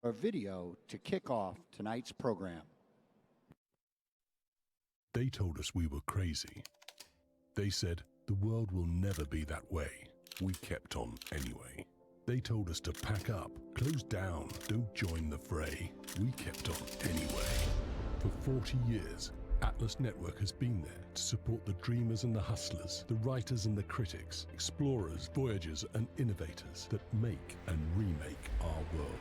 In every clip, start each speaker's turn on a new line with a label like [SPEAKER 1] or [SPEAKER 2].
[SPEAKER 1] a video to kick off tonight's program.
[SPEAKER 2] They told us we were crazy. They said the world will never be that way. We kept on anyway. They told us to pack up, close down, don't join the fray. We kept on anyway. For 40 years, Atlas Network has been there to support the dreamers and the hustlers, the writers and the critics, explorers, voyagers and innovators that make and remake our world.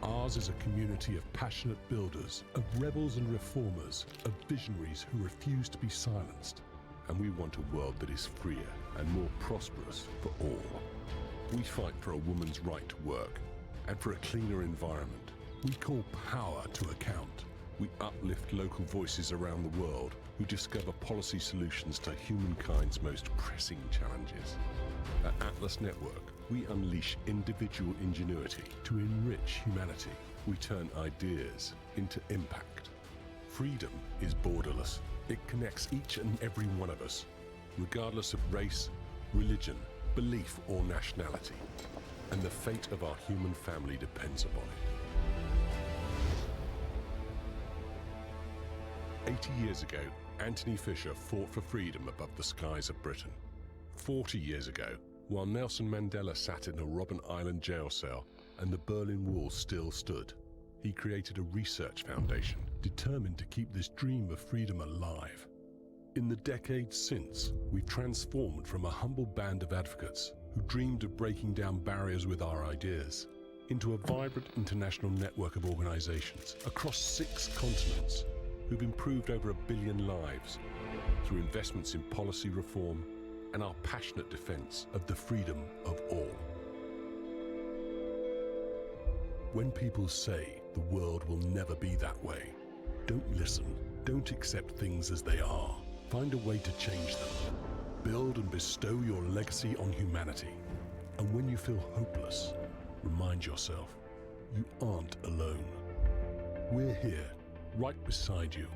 [SPEAKER 2] Ours is a community of passionate builders, of rebels and reformers, of visionaries who refuse to be silenced. And we want a world that is freer and more prosperous for all. We fight for a woman's right to work and for a cleaner environment. We call power to account. We uplift local voices around the world who discover policy solutions to humankind's most pressing challenges. At Atlas Network, we unleash individual ingenuity to enrich humanity. We turn ideas into impact. Freedom is borderless. It connects each and every one of us, regardless of race, religion, belief, or nationality. And the fate of our human family depends upon it. 80 years ago, Anthony Fisher fought for freedom above the skies of Britain. 40 years ago, while Nelson Mandela sat in a Robben Island jail cell and the Berlin Wall still stood, he created a research foundation determined to keep this dream of freedom alive. In the decades since, we've transformed from a humble band of advocates who dreamed of breaking down barriers with our ideas into a vibrant international network of organizations across 6 continents who've improved over 1 billion lives through investments in policy reform and our passionate defense of the freedom of all. When people say the world will never be that way, don't listen. Don't accept things as they are. Find a way to change them. Build and bestow your legacy on humanity. And when you feel hopeless, remind yourself, you aren't alone. We're here, right beside you,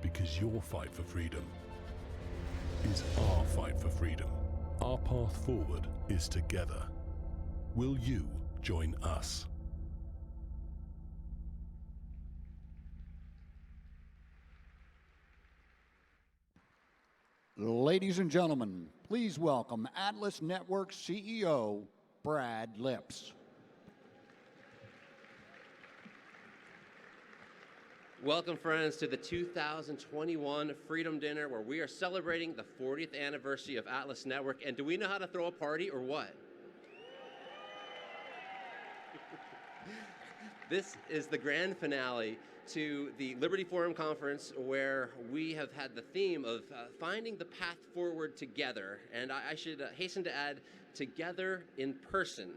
[SPEAKER 2] because your fight for freedom is our fight for freedom. Our path forward is together. Will you join us?
[SPEAKER 1] Ladies and gentlemen, please welcome Atlas Network CEO, Brad Lipps.
[SPEAKER 3] Welcome, friends, to the 2021 Freedom Dinner, where we are celebrating the 40th anniversary of Atlas Network. And do we know how to throw a party or what? This is the grand finale to the Liberty Forum Conference, where we have had the theme of finding the path forward together. And I should hasten to add, together in person.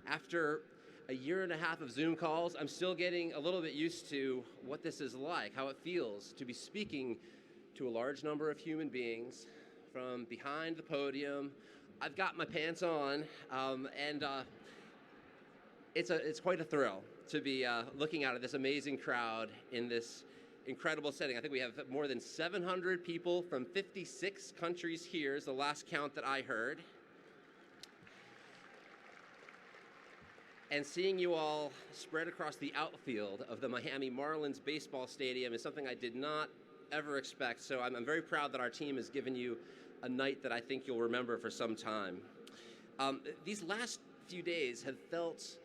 [SPEAKER 3] After a year and a half of Zoom calls, I'm still getting a little bit used to what this is like, how it feels to be speaking to a large number of human beings from behind the podium. I've got my pants on, and it's quite a thrill to be looking out at this amazing crowd in this incredible setting. I think we have more than 700 people from 56 countries here is the last count that I heard. And seeing you all spread across the outfield of the Miami Marlins baseball stadium is something I did not ever expect. So I'm very proud that our team has given you a night that I think you'll remember for some time. These last few days have felt,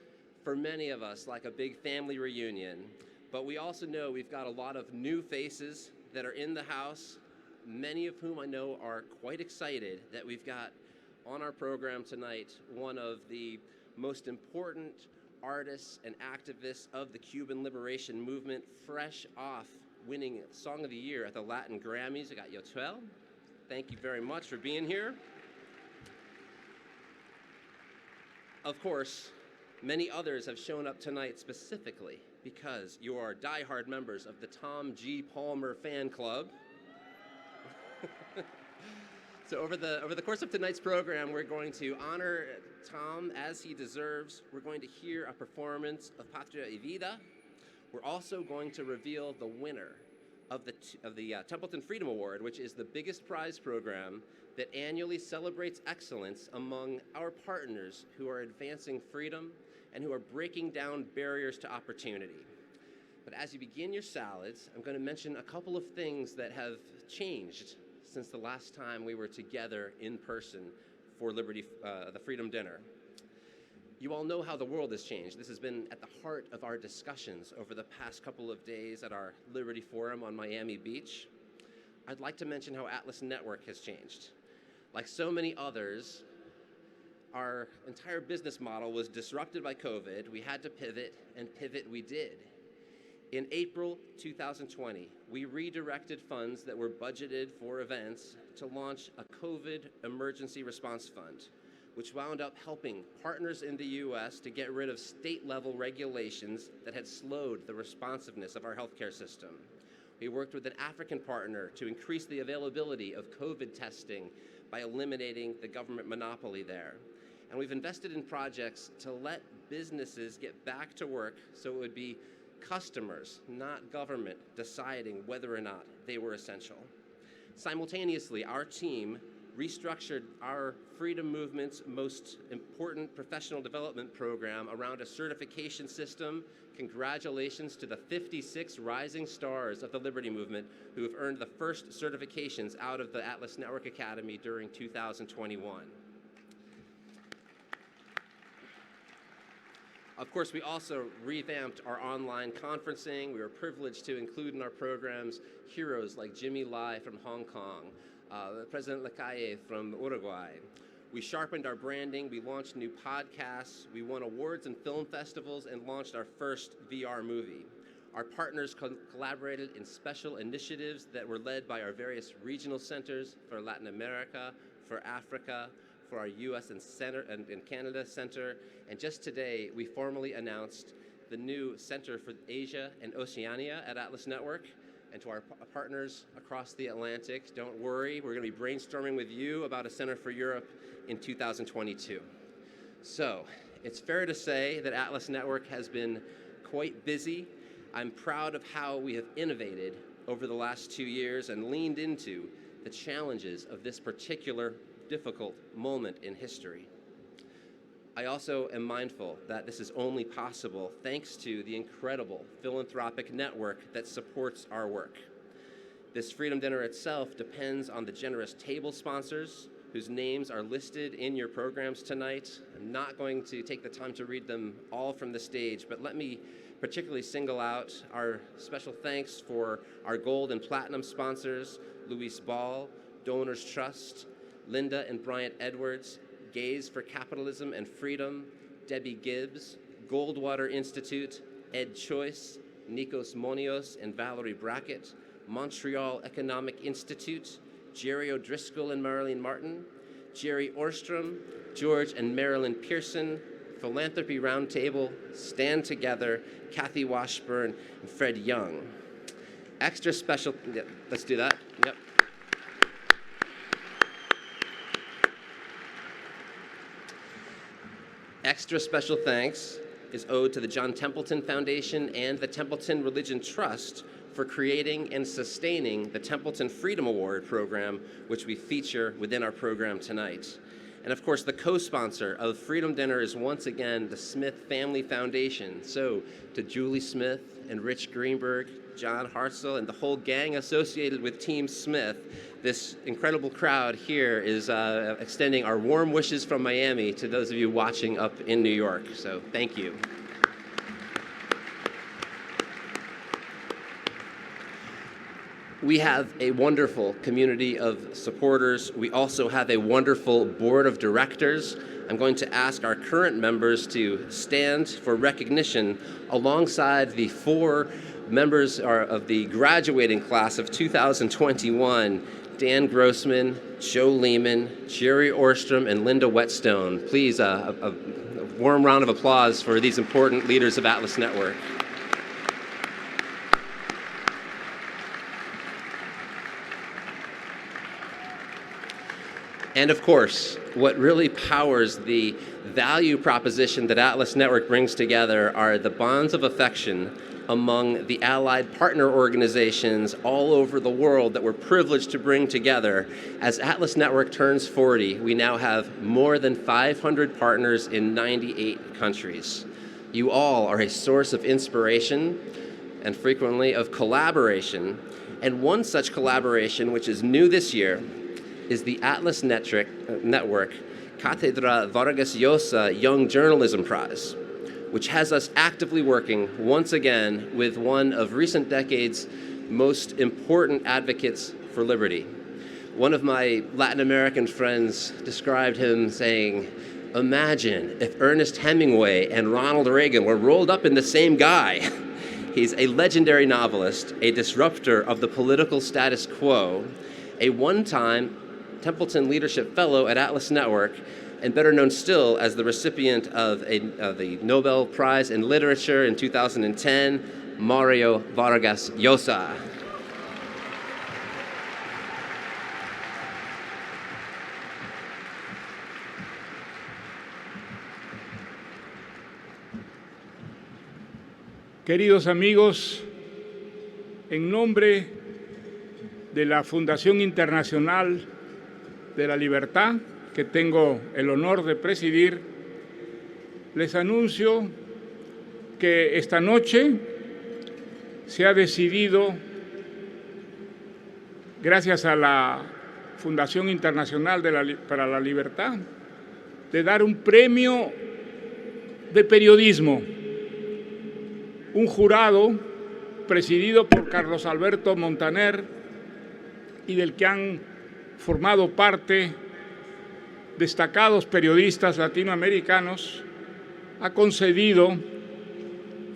[SPEAKER 3] for many of us, like a big family reunion. But we also know we've got a lot of new faces that are in the house, many of whom I know are quite excited that we've got on our program tonight one of the most important artists and activists of the Cuban liberation movement, fresh off winning Song of the Year at the Latin Grammys. I got Yotuel. Thank you very much for being here. Of course, many others have shown up tonight specifically because you are diehard members of the Tom G. Palmer fan club. So over the course of tonight's program, we're going to honor Tom as he deserves. We're going to hear a performance of Patria y Vida. We're also going to reveal the winner of the Templeton Freedom Award, which is the biggest prize program that annually celebrates excellence among our partners who are advancing freedom and who are breaking down barriers to opportunity. But as you begin your salads, I'm going to mention a couple of things that have changed since the last time we were together in person for the Freedom Dinner. You all know how the world has changed. This has been at the heart of our discussions over the past couple of days at our Liberty Forum on Miami Beach. I'd like to mention how Atlas Network has changed. Like so many others, our entire business model was disrupted by COVID. We had to pivot, and pivot we did. In April 2020, we redirected funds that were budgeted for events to launch a COVID emergency response fund, which wound up helping partners in the US to get rid of state-level regulations that had slowed the responsiveness of our healthcare system. We worked with an African partner to increase the availability of COVID testing by eliminating the government monopoly there. And we've invested in projects to let businesses get back to work so it would be customers, not government, deciding whether or not they were essential. Simultaneously, our team restructured our freedom movement's most important professional development program around a certification system. Congratulations to the 56 rising stars of the Liberty Movement who have earned the first certifications out of the Atlas Network Academy during 2021. Of course, we also revamped our online conferencing. We were privileged to include in our programs heroes like Jimmy Lai from Hong Kong, President Lacalle from Uruguay. We sharpened our branding. We launched new podcasts. We won awards and film festivals and launched our first VR movie. Our partners collaborated in special initiatives that were led by our various regional centers for Latin America, for Africa, for our US and Canada Center. And just today, we formally announced the new Center for Asia and Oceania at Atlas Network. And to our partners across the Atlantic, don't worry, we're going to be brainstorming with you about a Center for Europe in 2022. So it's fair to say that Atlas Network has been quite busy. I'm proud of how we have innovated over the last 2 years and leaned into the challenges of this particular difficult moment in history. I also am mindful that this is only possible thanks to the incredible philanthropic network that supports our work. This Freedom Dinner itself depends on the generous table sponsors whose names are listed in your programs tonight. I'm not going to take the time to read them all from the stage, but let me particularly single out our special thanks for our gold and platinum sponsors, Luis Ball, Donors Trust, Linda and Bryant Edwards, Gaze for Capitalism and Freedom, Debbie Gibbs, Goldwater Institute, Ed Choice, Nikos Monios and Valerie Brackett, Montreal Economic Institute, Jerry O'Driscoll and Marilyn Martin, Jerry Orstrom, George and Marilyn Pearson, Philanthropy Roundtable, Stand Together, Kathy Washburn, and Fred Young. Extra special, yeah, let's do that, yep. Extra special thanks is owed to the John Templeton Foundation and the Templeton Religion Trust for creating and sustaining the Templeton Freedom Award program, which we feature within our program tonight. And of course, the co-sponsor of Freedom Dinner is once again the Smith Family Foundation. So to Julie Smith and Rich Greenberg, John Hartzell, and the whole gang associated with Team Smith, this incredible crowd here is extending our warm wishes from Miami to those of you watching up in New York. So thank you. We have a wonderful community of supporters. We also have a wonderful board of directors. I'm going to ask our current members to stand for recognition alongside the 4 members of the graduating class of 2021, Dan Grossman, Joe Lehman, Jerry Orstrom, and Linda Whetstone. Please, a warm round of applause for these important leaders of Atlas Network. And of course, what really powers the value proposition that Atlas Network brings together are the bonds of affection among the allied partner organizations all over the world that we're privileged to bring together. As Atlas Network turns 40, we now have more than 500 partners in 98 countries. You all are a source of inspiration and frequently of collaboration. And one such collaboration, which is new this year, is the Atlas Network Cátedra Vargas Llosa Young Journalism Prize, which has us actively working once again with one of recent decades' most important advocates for liberty. One of my Latin American friends described him saying, "Imagine if Ernest Hemingway and Ronald Reagan were rolled up in the same guy." He's a legendary novelist, a disruptor of the political status quo, a one-time Templeton Leadership Fellow at Atlas Network, and better known still as the recipient of the Nobel Prize in Literature in 2010, Mario Vargas Llosa.
[SPEAKER 4] Queridos amigos, en nombre de la Fundación Internacional de la Libertad, que tengo el honor de presidir, les anuncio que esta noche se ha decidido, gracias a la Fundación Internacional para la Libertad, de dar un premio de periodismo. Un jurado presidido por Carlos Alberto Montaner y del que han formado parte destacados periodistas latinoamericanos, ha concedido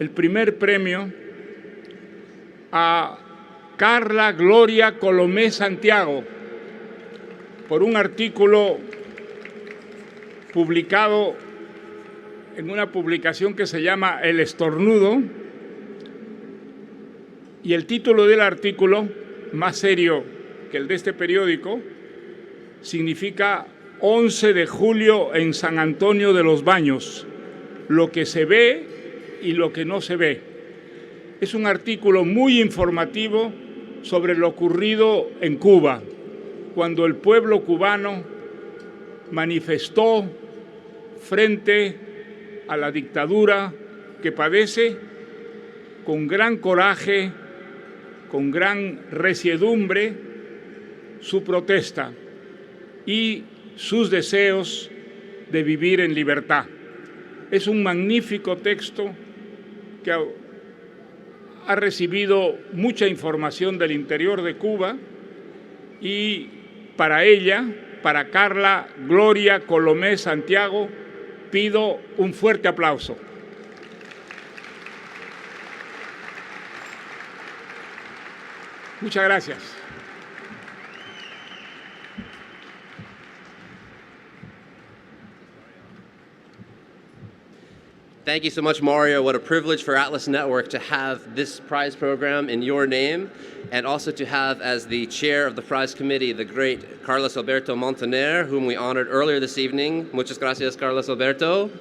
[SPEAKER 4] el primer premio a Carla Gloria Colomé Santiago por un artículo publicado en una publicación que se llama El Estornudo, y el título del artículo, más serio que el de este periódico, significa 11 de julio en San Antonio de los Baños, lo que se ve y lo que no se ve. Es un artículo muy informativo sobre lo ocurrido en Cuba, cuando el pueblo cubano manifestó frente a la dictadura que padece con gran coraje, con gran resiedumbre, su protesta y sus deseos de vivir en libertad. Es un magnífico texto que ha recibido mucha información del interior de Cuba y para ella, para Carla Gloria Colomé Santiago, pido un fuerte aplauso. Muchas gracias.
[SPEAKER 3] Thank you so much, Mario. What a privilege for Atlas Network to have this prize program in your name, and also to have as the chair of the prize committee the great Carlos Alberto Montaner, whom we honored earlier this evening. Muchas gracias, Carlos Alberto.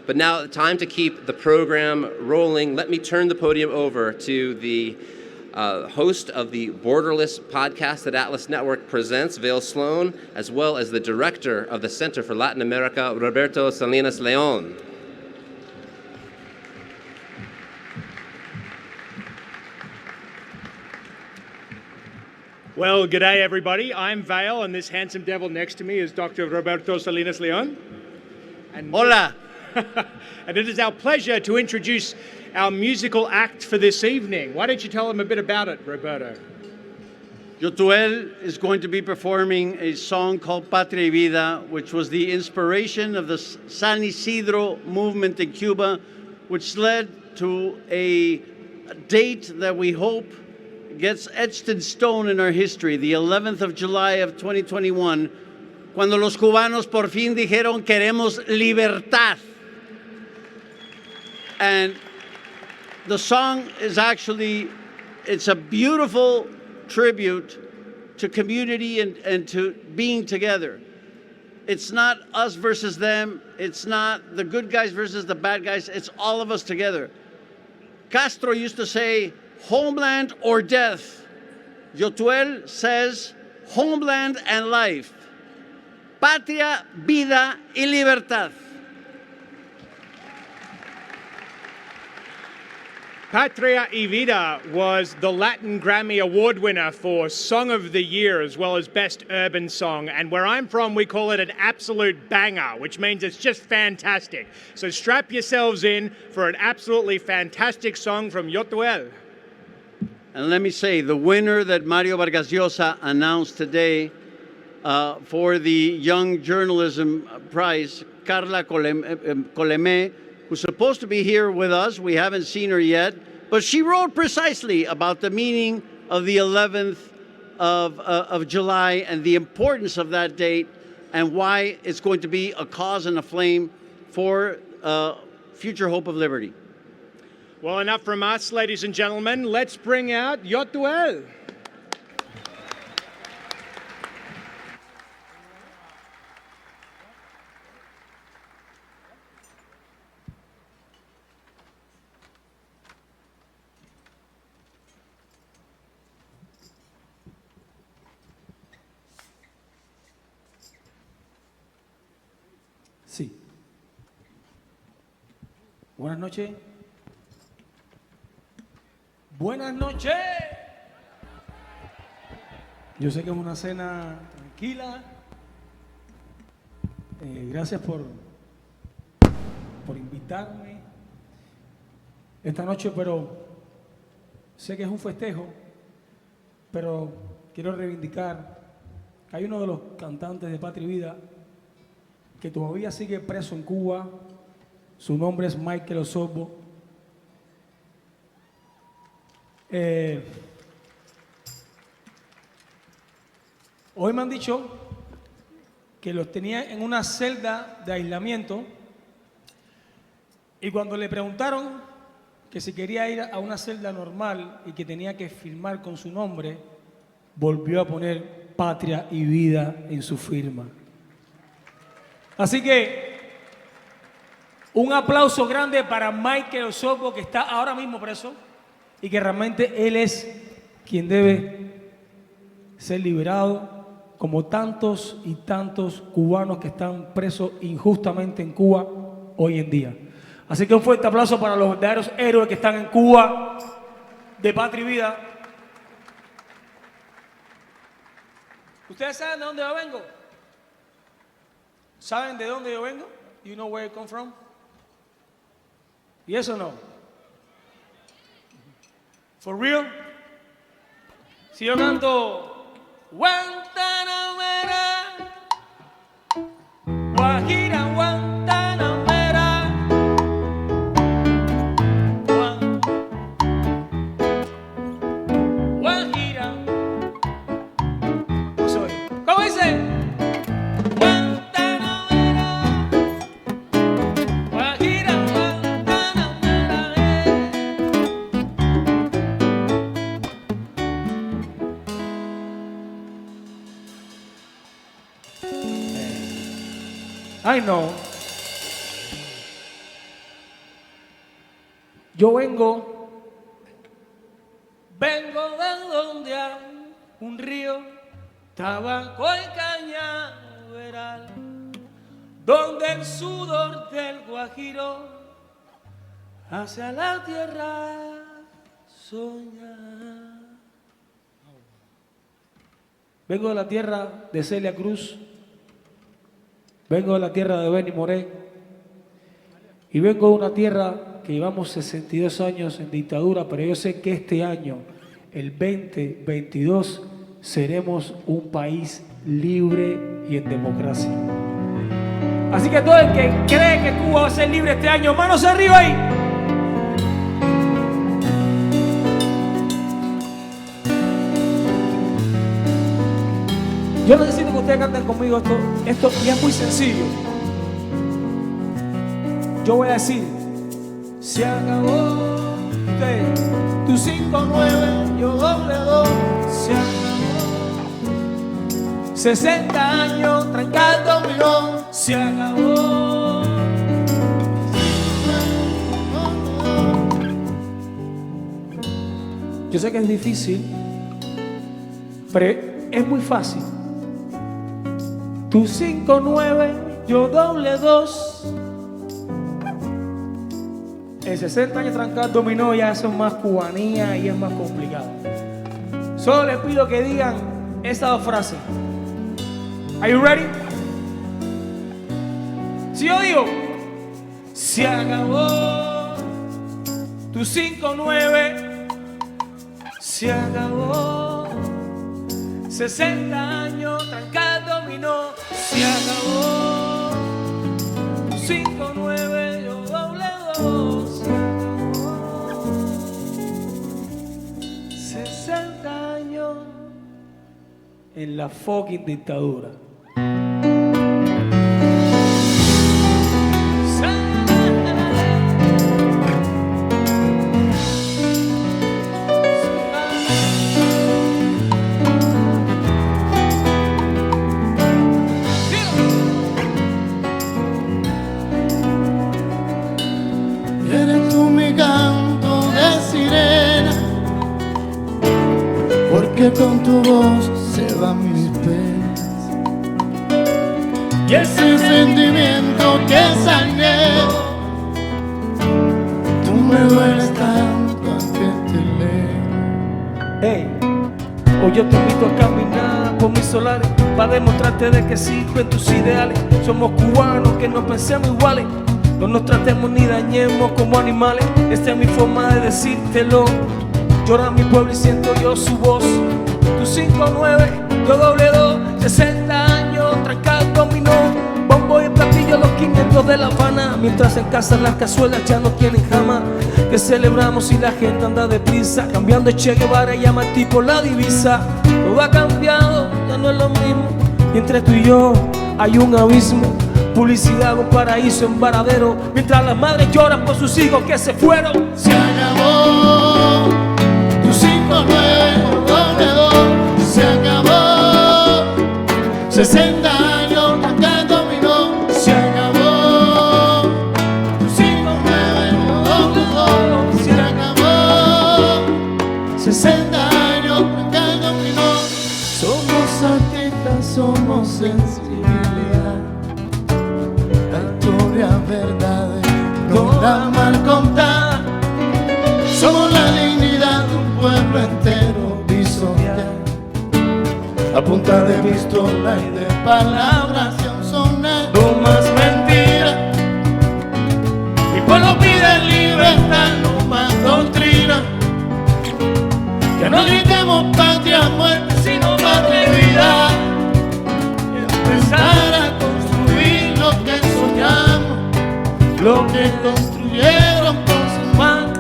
[SPEAKER 3] But now, time to keep the program rolling. Let me turn the podium over to the host of the Borderless podcast that Atlas Network presents, Vail Sloan, as well as the director of the Center for Latin America, Roberto Salinas León.
[SPEAKER 5] Well, g'day everybody. I'm Vail, and this handsome devil next to me is Dr. Roberto Salinas León.
[SPEAKER 6] Hola.
[SPEAKER 5] And it is our pleasure to introduce our musical act for this evening. Why don't you tell them a bit about it, Roberto?
[SPEAKER 6] Yotuel is going to be performing a song called Patria y Vida, which was the inspiration of the San Isidro movement in Cuba, which led to a date that we hope gets etched in stone in our history, the 11th of July of 2021, cuando los cubanos por fin dijeron queremos libertad. And the song is actually, it's a beautiful tribute to community and to being together. It's not us versus them. It's not the good guys versus the bad guys. It's all of us together. Castro used to say, homeland or death. Yotuel says, homeland and life. Patria, vida y libertad.
[SPEAKER 5] Patria y Vida was the Latin Grammy Award winner for Song of the Year as well as Best Urban Song. And where I'm from, we call it an absolute banger, which means it's just fantastic. So strap yourselves in for an absolutely fantastic song from Yotuel.
[SPEAKER 6] And let me say, the winner that Mario Vargas Llosa announced today for the Young Journalism Prize, Carla Coleme, who's supposed to be here with us. We haven't seen her yet, but she wrote precisely about the meaning of the 11th of July and the importance of that date and why it's going to be a cause and a flame for future hope of liberty.
[SPEAKER 5] Well, enough from us, ladies and gentlemen. Let's bring out Yotuel.
[SPEAKER 7] Sí. Buenas noches. Buenas noches. Yo sé que es una cena tranquila. Gracias por invitarme esta noche, pero sé que es un festejo, pero quiero reivindicar que hay uno de los cantantes de Patria y Vida que todavía sigue preso en Cuba. Su nombre es Michael Osorbo. Hoy me han dicho que los tenía en una celda de aislamiento y cuando le preguntaron que si quería ir a una celda normal y que tenía que firmar con su nombre, volvió a poner Patria y Vida en su firma. Así que un aplauso grande para Michael Osorbo, que está ahora mismo preso y que realmente él es quien debe ser liberado, como tantos y tantos cubanos que están presos injustamente en Cuba hoy en día. Así que un fuerte aplauso para los verdaderos héroes que están en Cuba de Patria y Vida. ¿Ustedes saben de dónde yo vengo? ¿Saben de dónde yo vengo? You know where I come from? Yes or no? For real? Si yo canto Guantanamera, Guajira, Guantanamera, Guajira. No soy. ¿Cómo dice? I know. Yo vengo de donde hay un río, tabaco y cañaveral, donde el sudor del guajiro hacia la tierra soñar. Vengo de la tierra de Celia Cruz. Vengo de la tierra de Benny Moré y vengo de una tierra que llevamos 62 años en dictadura, pero yo sé que este año, el 2022, seremos un país libre y en democracia. Así que todo el que cree que Cuba va a ser libre este año, manos arriba ahí. Yo necesito que ustedes canten conmigo esto y es muy sencillo. Yo voy a decir, se acabó usted, tu 5-9, yo doble 2, se acabó. 60 años, trancando millón, se acabó. Yo sé que es difícil, pero es muy fácil. Tu 5-9, yo doble 2. En 60 años trancar dominó ya eso es más cubanía y es más complicado. Solo les pido que digan estas dos frases. Are you ready? Si yo digo, se acabó tu 5-9, se acabó 60 años trancar dominó, se acabó tu 5-9, yo doble 2, se acabó 60 años en la fucking dictadura.
[SPEAKER 6] Eres tú mi canto de sirena, porque con tu voz se van mis penas. Y ese sentimiento que sané, tú me dueles tanto que te leo.
[SPEAKER 7] Hey, hoy yo te invito a caminar por mis solares para demostrarte de que sirven tus ideales. Somos cubanos que no pensemos iguales, no nos tratemos ni dañemos como animales. Esta es mi forma de decírtelo. Llora mi pueblo y siento yo su voz. Tu 5-9, yo doble 2, 60 años, trancar dominó. Bombo y platillo, los 500 de La Habana. Mientras en casa las cazuelas ya no tienen jamás. Que celebramos si la gente anda deprisa, cambiando Che Guevara y llama al tipo la divisa. Todo ha cambiado, ya no es lo mismo, y entre tú y yo hay un abismo. Publicidad, un paraíso en Varadero, mientras las madres lloran por sus hijos que se fueron.
[SPEAKER 6] Se acabó tu 5-9, doble 2, se acabó 60 años, trancar dominó, se acabó tu 5-9, doble 2, se acabó 60 años, trancar dominó. Somos artistas, somos sensibilidad, verdades no la mal contar. Somos la dignidad de un pueblo entero pisotear, a punta de pistola y de palabras y aún sonando más mentiras. Mi pueblo pide libertad, no más doctrina. Que no gritemos patria muerte, sino patria y vida, y empezar a construir lo que soñamos, lo que construyeron con sus manos,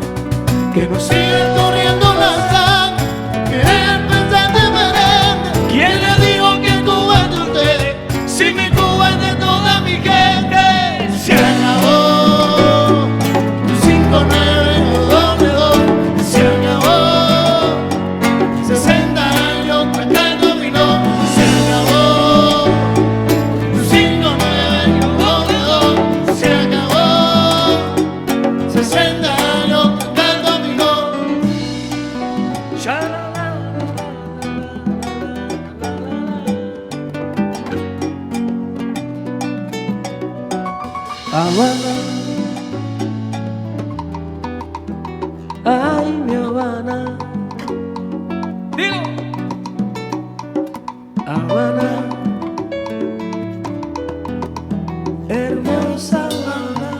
[SPEAKER 6] que nos siguen corriendo la sangre, querer pensar de merengue. ¿Quién le dijo que Cuba es de ustedes? Si mi Cuba es de toda mi gente. Se acabó tu 5-9, doble 2, se acabó 60 años, trancar dominó, se acabó tu 5-9, doble 2, se acabó 60 años, trancar dominó.
[SPEAKER 7] Habana, ay mi Habana, dilo. Habana, hermosa Habana,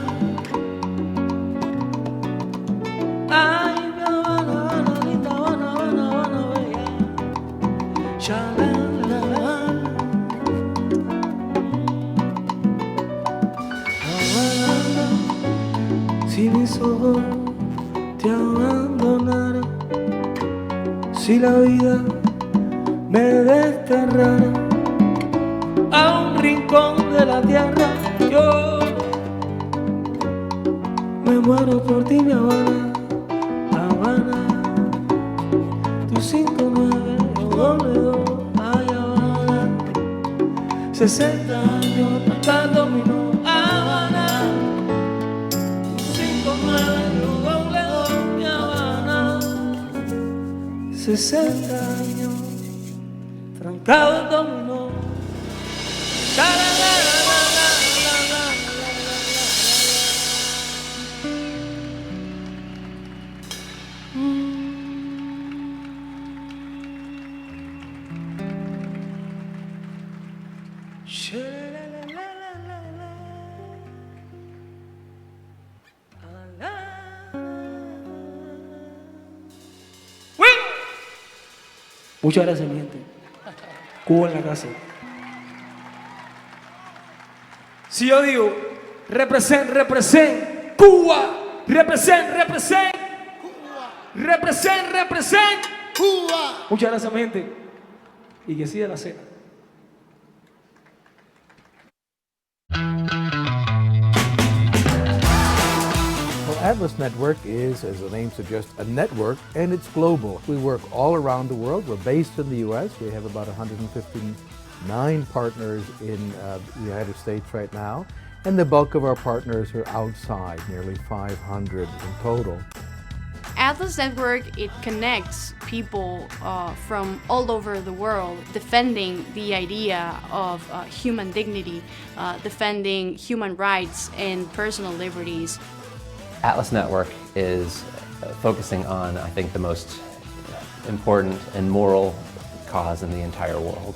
[SPEAKER 7] ay mi Habana, Habana, linda Habana, Habana, Habana, bella. Shalala, Habana, si mis ojos te abandonaran, si la vida me desterrara a un rincón de la tierra, yo me muero por ti, mi Habana, Habana, tu 5-9, yo doble 2, ay Habana, 60 años, trancar dominó, Habana, tu 5-9, yo doble 2, mi Habana, 60 años, trancado dominó. Muchas gracias, mi gente. Cuba en la casa. Si yo digo, represent, Cuba, represent, Cuba. Muchas gracias, mi gente. Y que siga la cena.
[SPEAKER 8] Well, Atlas Network is, as the name suggests, a network, and it's global. We work all around the world. We're based in the U.S. We have about 159 partners in the United States right now, and the bulk of our partners are outside, nearly 500 in total.
[SPEAKER 9] Atlas Network, it connects people from all over the world, defending the idea of human dignity, defending human rights and personal liberties.
[SPEAKER 10] Atlas Network is focusing on, I think, the most important and moral cause in the entire world.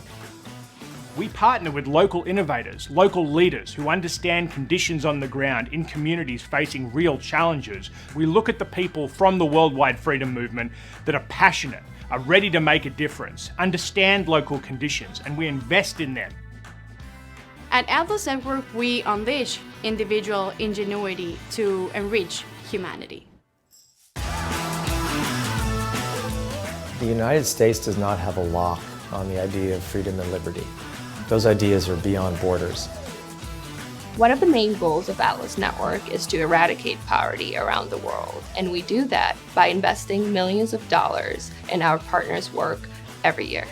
[SPEAKER 5] We partner with local innovators, local leaders who understand conditions on the ground in communities facing real challenges. We look at the people from the worldwide freedom movement that are passionate, are ready to make a difference, understand local conditions, and we invest in them.
[SPEAKER 9] At Atlas Network, we unleash individual ingenuity to enrich humanity.
[SPEAKER 11] The United States does not have a lock on the idea of freedom and liberty. Those ideas are beyond borders.
[SPEAKER 12] One of the main goals of Atlas Network is to eradicate poverty around the world, and we do that by investing millions of dollars in our partners' work every year.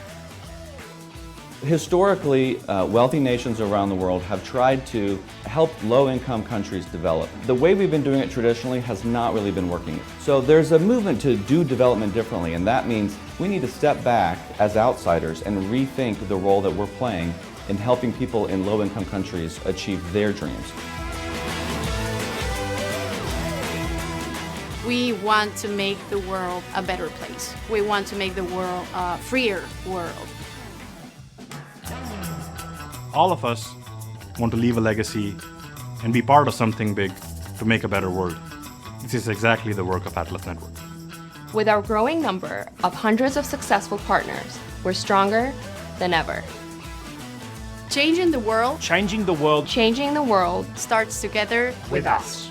[SPEAKER 13] Historically, wealthy nations around the world have tried to help low-income countries develop. The way we've been doing it traditionally has not really been working. So there's a movement to do development differently, and that means we need to step back as outsiders and rethink the role that we're playing in helping people in low-income countries achieve their dreams.
[SPEAKER 9] We want to make the world a better place. We want to make the world a freer world.
[SPEAKER 14] All of us want to leave a legacy and be part of something big to make a better world. This is exactly the work of Atlas Network.
[SPEAKER 12] With our growing number of hundreds of successful partners, we're stronger than ever.
[SPEAKER 9] Changing the world.
[SPEAKER 5] Changing the world.
[SPEAKER 12] Changing the world
[SPEAKER 9] starts together with us.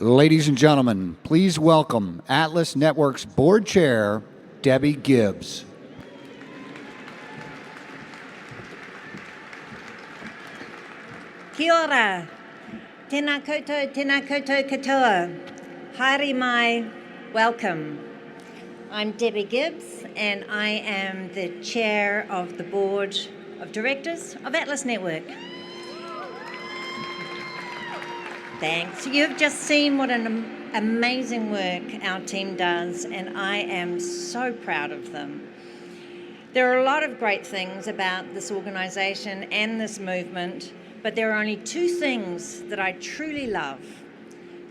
[SPEAKER 1] Ladies and gentlemen, please welcome Atlas Network's board chair, Debbie Gibbs.
[SPEAKER 15] Kia ora. Tēnā koutou katoa. Haere mai, welcome. I'm Debbie Gibbs, and I am the chair of the board of directors of Atlas Network. Thanks. You've just seen what an amazing work our team does, and I am so proud of them. There are a lot of great things about this organisation and this movement, but there are only two things that I truly love: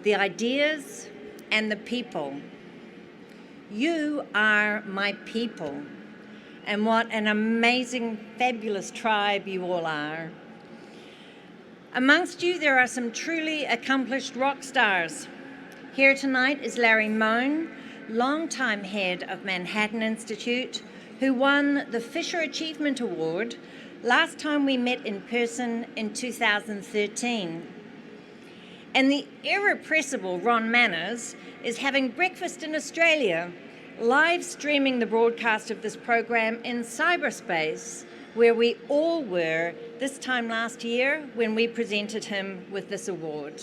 [SPEAKER 15] the ideas and the people. You are my people, and what an amazing, fabulous tribe you all are. Amongst you, there are some truly accomplished rock stars. Here tonight is Larry Moan, longtime head of Manhattan Institute, who won the Fisher Achievement Award last time we met in person in 2013. And the irrepressible Ron Manners is having breakfast in Australia, live streaming the broadcast of this program in cyberspace, where we all were this time last year when we presented him with this award.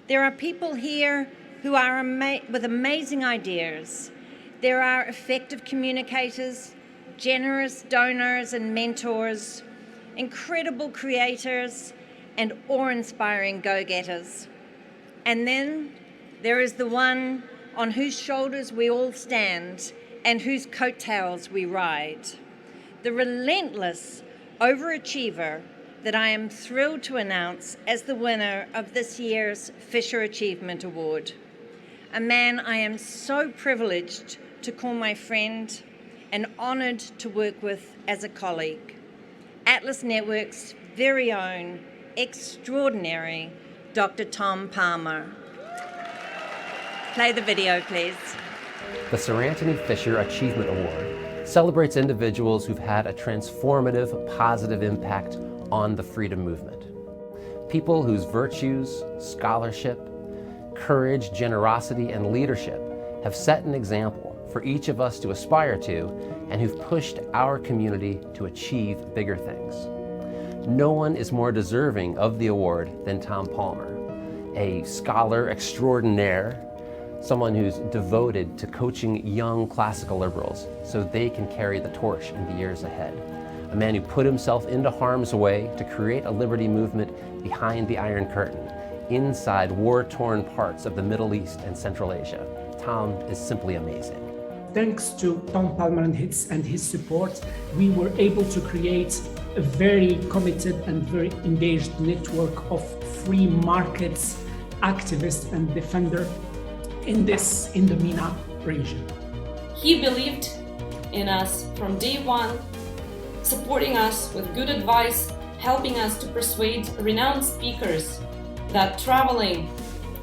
[SPEAKER 15] There are people here who are with amazing ideas. There are effective communicators, generous donors and mentors, incredible creators, and awe-inspiring go-getters. And then there is the one on whose shoulders we all stand and whose coattails we ride. The relentless overachiever that I am thrilled to announce as the winner of this year's Fisher Achievement Award. A man I am so privileged to call my friend and honoured to work with as a colleague. Atlas Network's very own extraordinary Dr. Tom Palmer. Play the video, please.
[SPEAKER 10] The Sir Anthony Fisher Achievement Award celebrates individuals who've had a transformative, positive impact on the freedom movement. People whose virtues, scholarship, courage, generosity, and leadership have set an example for each of us to aspire to, and who've pushed our community to achieve bigger things. No one is more deserving of the award than Tom Palmer, a scholar extraordinaire, someone who's devoted to coaching young classical liberals so they can carry the torch in the years ahead. A man who put himself into harm's way to create a liberty movement behind the Iron Curtain, inside war-torn parts of the Middle East and Central Asia. Tom is simply amazing.
[SPEAKER 16] Thanks to Tom Palmer and his support, we were able to create a very committed and very engaged network of free markets activists and defender in the MENA region.
[SPEAKER 17] He believed in us from day one, supporting us with good advice, helping us to persuade renowned speakers that traveling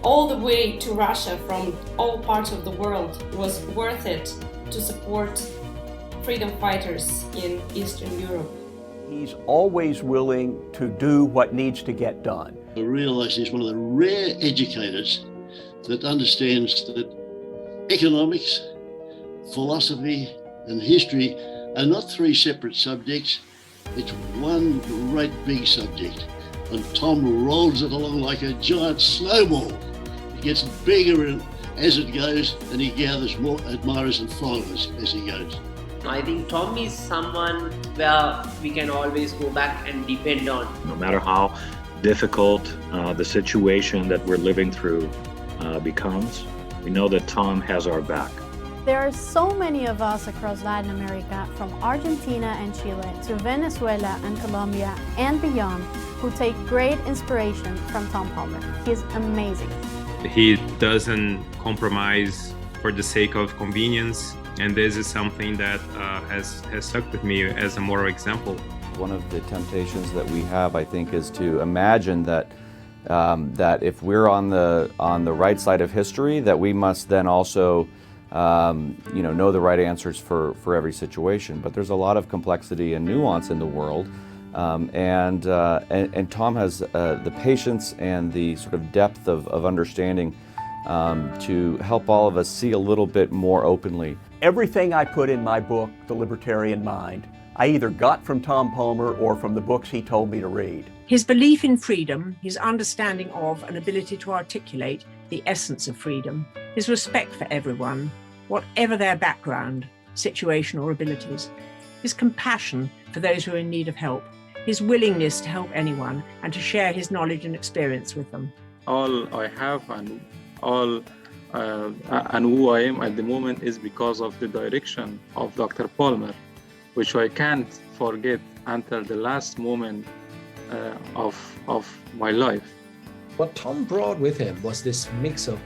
[SPEAKER 17] all the way to Russia from all parts of the world was worth it to support freedom fighters in Eastern Europe.
[SPEAKER 18] He's always willing to do what needs to get done.
[SPEAKER 19] I realise he's one of the rare educators that understands that economics, philosophy and history are not three separate subjects. It's one great big subject. And Tom rolls it along like a giant snowball. It gets bigger as it goes, and he gathers more admirers and followers as he goes.
[SPEAKER 20] I think Tom is someone where we can always go back and depend on.
[SPEAKER 21] No matter how difficult the situation that we're living through becomes, we know that Tom has our back.
[SPEAKER 22] There are so many of us across Latin America, from Argentina and Chile to Venezuela and Colombia and beyond, who take great inspiration from Tom Palmer. He is amazing.
[SPEAKER 23] He doesn't compromise for the sake of convenience, and this is something that has stuck with me as a moral example.
[SPEAKER 13] One of the temptations that we have, I think, is to imagine that that if we're on the right side of history, that we must then also know the right answers for every situation. But there's a lot of complexity and nuance in the world, and Tom has the patience and the sort of depth of understanding to help all of us see a little bit more openly.
[SPEAKER 18] Everything I put in my book, The Libertarian Mind, I either got from Tom Palmer or from the books he told me to read.
[SPEAKER 24] His belief in freedom, his understanding of and ability to articulate the essence of freedom, his respect for everyone, whatever their background, situation or abilities, his compassion for those who are in need of help, his willingness to help anyone and to share his knowledge and experience with them.
[SPEAKER 25] All I have and who I am at the moment is because of the direction of Dr. Palmer, which I can't forget until the last moment of my life.
[SPEAKER 26] What Tom brought with him was this mix of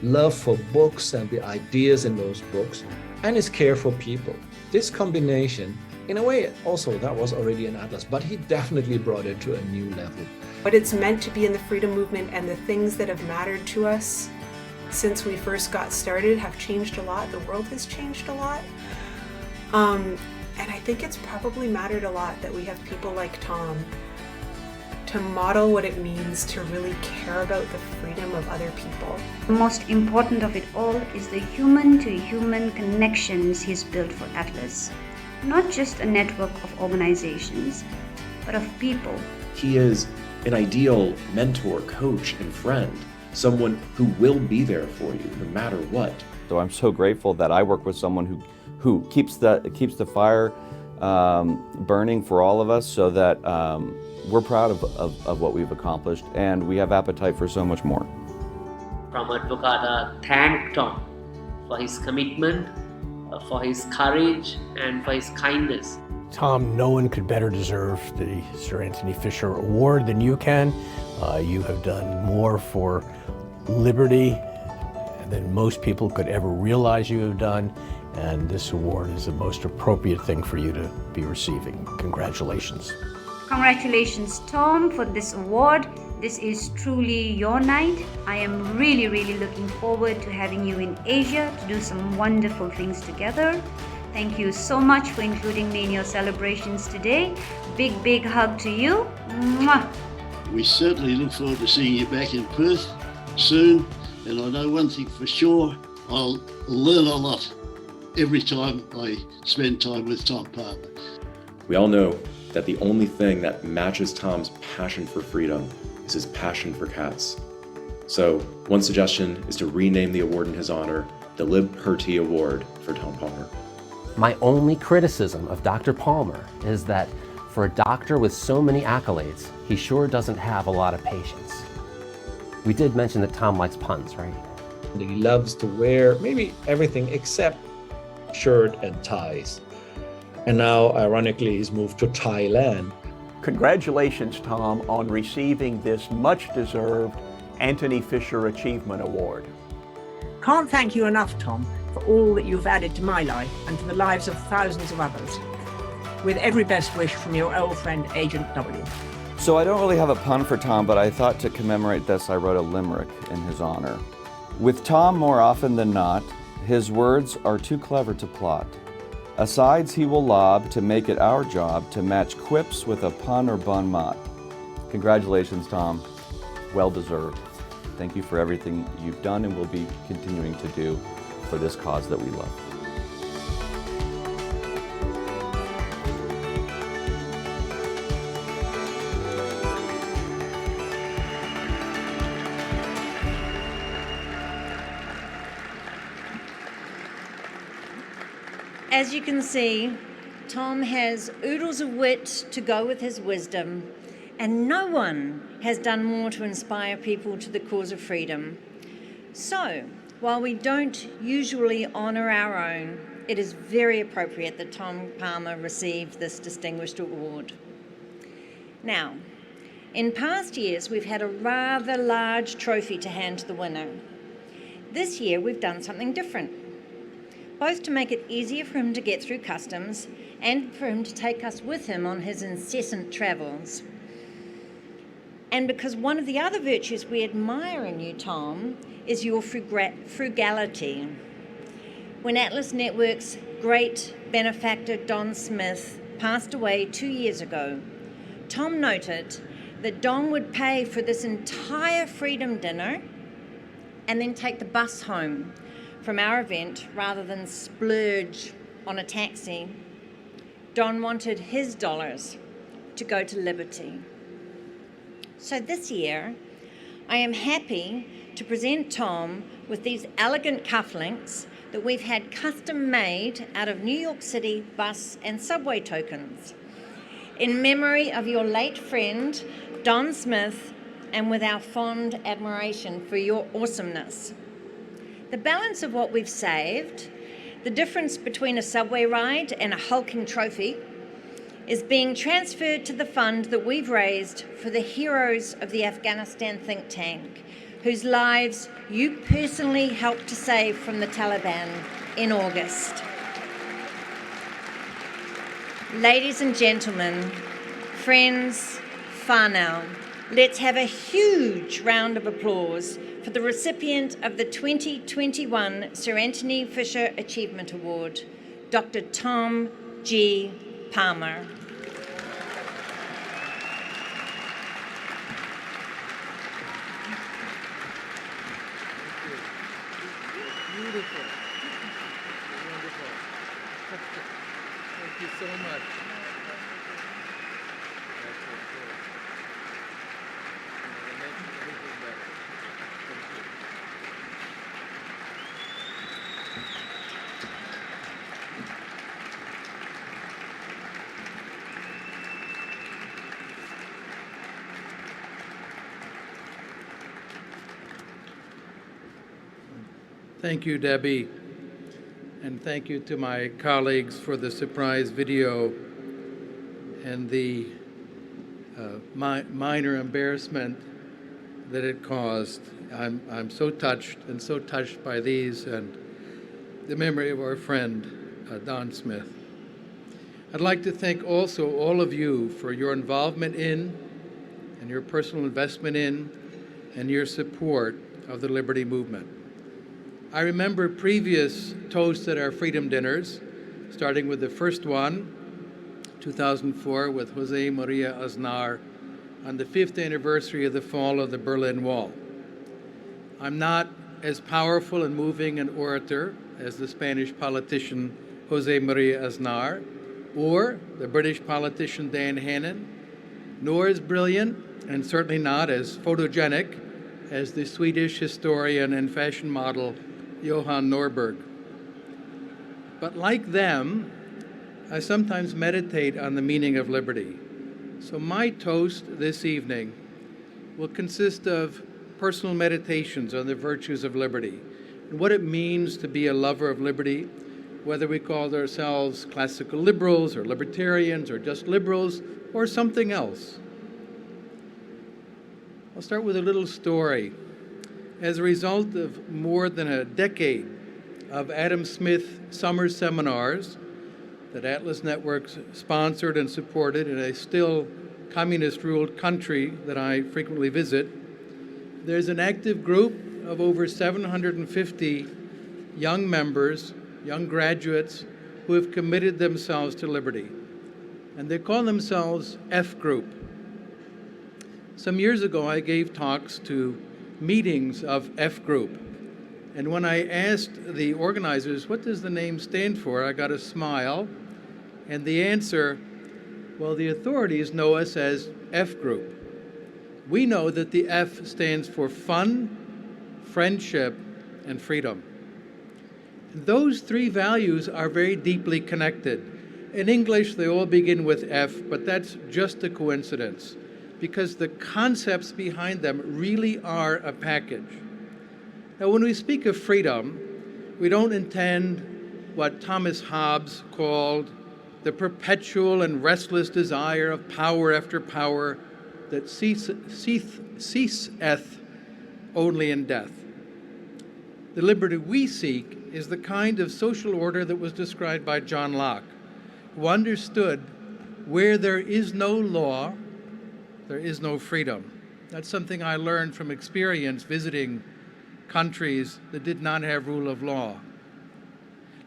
[SPEAKER 26] love for books and the ideas in those books, and his care for people. This combination, in a way, also that was already in Atlas, but he definitely brought it to a new level.
[SPEAKER 27] What it's meant to be in the freedom movement and the things that have mattered to us since we first got started have changed a lot. The world has changed a lot. And I think it's probably mattered a lot that we have people like Tom to model what it means to really care about the freedom of other people.
[SPEAKER 28] The most important of it all is the human-to-human connections he's built for Atlas. Not just a network of organizations, but of people.
[SPEAKER 29] He is an ideal mentor, coach, and friend. Someone who will be there for you no matter what.
[SPEAKER 13] So I'm so grateful that I work with someone who keeps the fire burning for all of us, so that we're proud of what we've accomplished, and we have appetite for so much more.
[SPEAKER 20] From Advocata, thank Tom for his commitment, for his courage, and for his kindness.
[SPEAKER 8] Tom, no one could better deserve the Sir Anthony Fisher Award than you can. You have done more for liberty than most people could ever realize you have done, and this award is the most appropriate thing for you to be receiving. Congratulations.
[SPEAKER 28] Congratulations, Tom, for this award. This is truly your night. I am really looking forward to having you in Asia to do some wonderful things together. Thank you so much for including me in your celebrations today. Big hug to you. Mwah.
[SPEAKER 19] We certainly look forward to seeing you back in Perth soon. And I know one thing for sure, I'll learn a lot every time I spend time with Tom Palmer.
[SPEAKER 29] We all know that the only thing that matches Tom's passion for freedom is his passion for cats. So one suggestion is to rename the award in his honor, the Lib Hertie Award for Tom Palmer.
[SPEAKER 10] My only criticism of Dr. Palmer is that for a doctor with so many accolades, he sure doesn't have a lot of patience. We did mention that Tom likes puns, right?
[SPEAKER 26] He loves to wear maybe everything except shirt and ties. And now, ironically, he's moved to Thailand.
[SPEAKER 18] Congratulations, Tom, on receiving this much-deserved Anthony Fisher Achievement Award.
[SPEAKER 24] Can't thank you enough, Tom, for all that you've added to my life and to the lives of thousands of others. With every best wish from your old friend, Agent W.
[SPEAKER 13] So I don't really have a pun for Tom, but I thought to commemorate this, I wrote a limerick in his honor. With Tom, more often than not, his words are too clever to plot. Asides he will lob to make it our job to match quips with a pun or bon mot. Congratulations, Tom. Well deserved. Thank you for everything you've done and will be continuing to do for this cause that we love.
[SPEAKER 15] As you can see, Tom has oodles of wit to go with his wisdom, and no one has done more to inspire people to the cause of freedom. So, while we don't usually honour our own, it is very appropriate that Tom Palmer received this distinguished award. Now, in past years, we've had a rather large trophy to hand to the winner. This year, we've done something different, both to make it easier for him to get through customs and for him to take us with him on his incessant travels. And because one of the other virtues we admire in you, Tom, is your frugality. When Atlas Network's great benefactor Don Smith passed away 2 years ago, Tom noted that Don would pay for this entire freedom dinner and then take the bus home from our event rather than splurge on a taxi. Don wanted his dollars to go to liberty. So this year, I am happy to present Tom with these elegant cufflinks that we've had custom made out of New York City bus and subway tokens in memory of your late friend, Don Smith, and with our fond admiration for your awesomeness. The balance of what we've saved, the difference between a subway ride and a hulking trophy, is being transferred to the fund that we've raised for the heroes of the Afghanistan think tank, whose lives you personally helped to save from the Taliban in August. Ladies and gentlemen, friends, whānau, let's have a huge round of applause for the recipient of the 2021 Sir Anthony Fisher Achievement Award, Dr. Tom G. Palmer.
[SPEAKER 8] Beautiful. Wonderful. Thank you so much. Thank you, Debbie, and thank you to my colleagues for the surprise video and the minor embarrassment that it caused. I'm so touched by these and the memory of our friend, Don Smith. I'd like to thank also all of you for your involvement in and your personal investment in and your support of the Liberty Movement. I remember previous toasts at our Freedom Dinners, starting with the first one, 2004, with Jose Maria Aznar on the 5th anniversary of the fall of the Berlin Wall. I'm not as powerful and moving an orator as the Spanish politician Jose Maria Aznar, or the British politician Dan Hannan, nor as brilliant and certainly not as photogenic as the Swedish historian and fashion model Johan Norberg. But like them, I sometimes meditate on the meaning of liberty. So my toast this evening will consist of personal meditations on the virtues of liberty and what it means to be a lover of liberty, whether we call ourselves classical liberals or libertarians or just liberals or something else. I'll start with a little story. As a result of more than a decade of Adam Smith summer seminars that Atlas Networks sponsored and supported in a still communist-ruled country that I frequently visit, there's an active group of over 750 young members, young graduates, who have committed themselves to liberty. And they call themselves F Group. Some years ago, I gave talks to meetings of F Group. And when I asked the organizers, what does the name stand for, I got a smile. And the answer, well, the authorities know us as F Group. We know that the F stands for fun, friendship, and freedom. Those three values are very deeply connected. In English, they all begin with F, but that's just a coincidence, because the concepts behind them really are a package. Now, when we speak of freedom, we don't intend what Thomas Hobbes called the perpetual and restless desire of power after power that ceaseth only in death. The liberty we seek is the kind of social order that was described by John Locke, who understood where there is no law, there is no freedom. That's something I learned from experience visiting countries that did not have rule of law.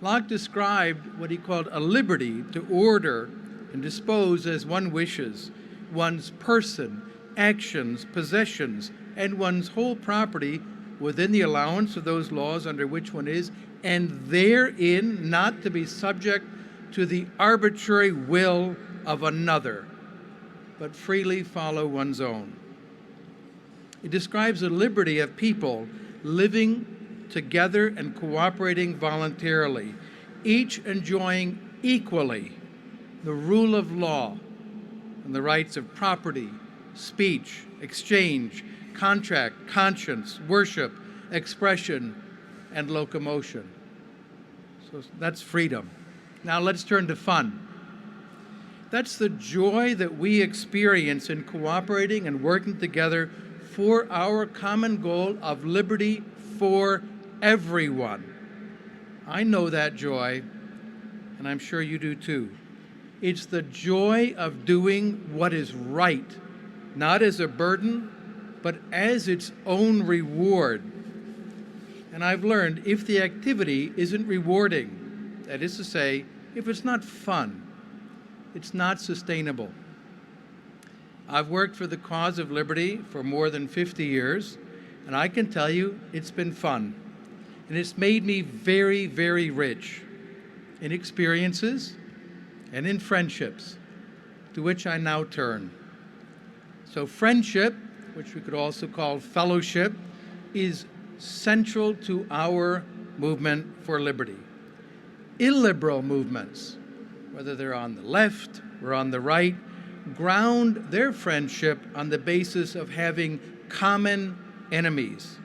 [SPEAKER 8] Locke described what he called a liberty to order and dispose as one wishes, one's person, actions, possessions, and one's whole property within the allowance of those laws under which one is, and therein not to be subject to the arbitrary will of another, but freely follow one's own. It describes a liberty of people living together and cooperating voluntarily, each enjoying equally the rule of law and the rights of property, speech, exchange, contract, conscience, worship, expression, and locomotion. So that's freedom. Now let's turn to fun. That's the joy that we experience in cooperating and working together for our common goal of liberty for everyone. I know that joy, and I'm sure you do too. It's the joy of doing what is right, not as a burden, but as its own reward. And I've learned if the activity isn't rewarding, that is to say, if it's not fun, it's not sustainable. I've worked for the cause of liberty for more than 50 years, and I can tell you it's been fun. And it's made me very, very rich in experiences and in friendships, to which I now turn. So friendship, which we could also call fellowship, is central to our movement for liberty. Illiberal movements, whether they're on the left or on the right, ground their friendship on the basis of having common enemies.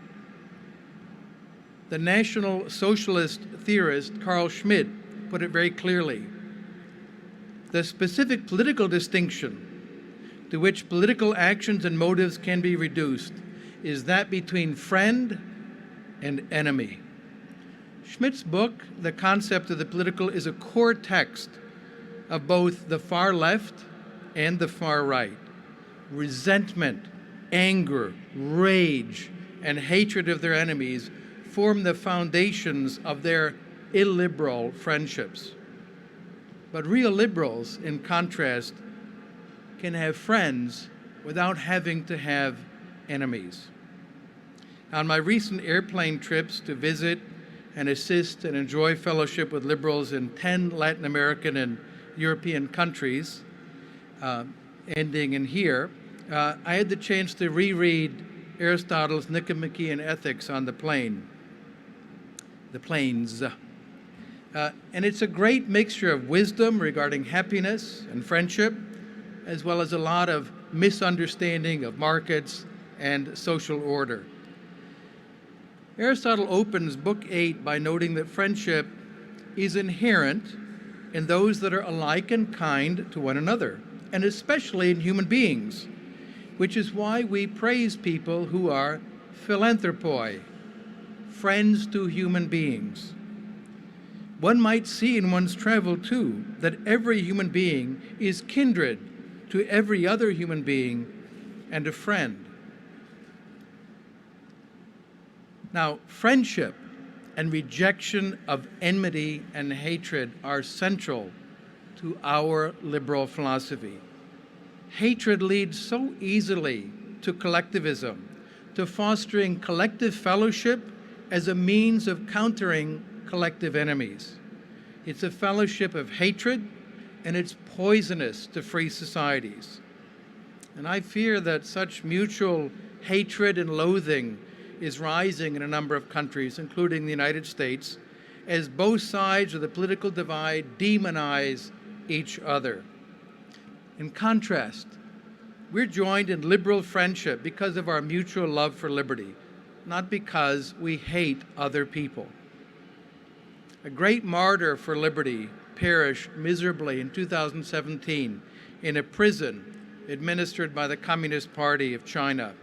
[SPEAKER 8] The National Socialist theorist Carl Schmitt put it very clearly. The specific political distinction to which political actions and motives can be reduced is that between friend and enemy. Schmitt's book, The Concept of the Political, is a core text
[SPEAKER 2] of both the far left and the far right. Resentment, anger, rage, and hatred of their enemies form the foundations of their illiberal friendships. But real liberals, in contrast, can have friends without having to have enemies. On my recent airplane trips to visit and assist and enjoy fellowship with liberals in 10 Latin American and European countries, ending in here, I had the chance to reread Aristotle's Nicomachean Ethics on the plains. And it's a great mixture of wisdom regarding happiness and friendship, as well as a lot of misunderstanding of markets and social order. Aristotle opens Book 8 by noting that friendship is inherent in those that are alike and kind to one another, and especially in human beings, which is why we praise people who are philanthropoi, friends to human beings. One might see in one's travel, too, that every human being is kindred to every other human being and a friend. Now, friendship and rejection of enmity and hatred are central to our liberal philosophy. Hatred leads so easily to collectivism, to fostering collective fellowship as a means of countering collective enemies. It's a fellowship of hatred, and it's poisonous to free societies. And I fear that such mutual hatred and loathing is rising in a number of countries, including the United States, as both sides of the political divide demonize each other. In contrast, we're joined in liberal friendship because of our mutual love for liberty, not because we hate other people. A great martyr for liberty perished miserably in 2017 in a prison administered by the Communist Party of China.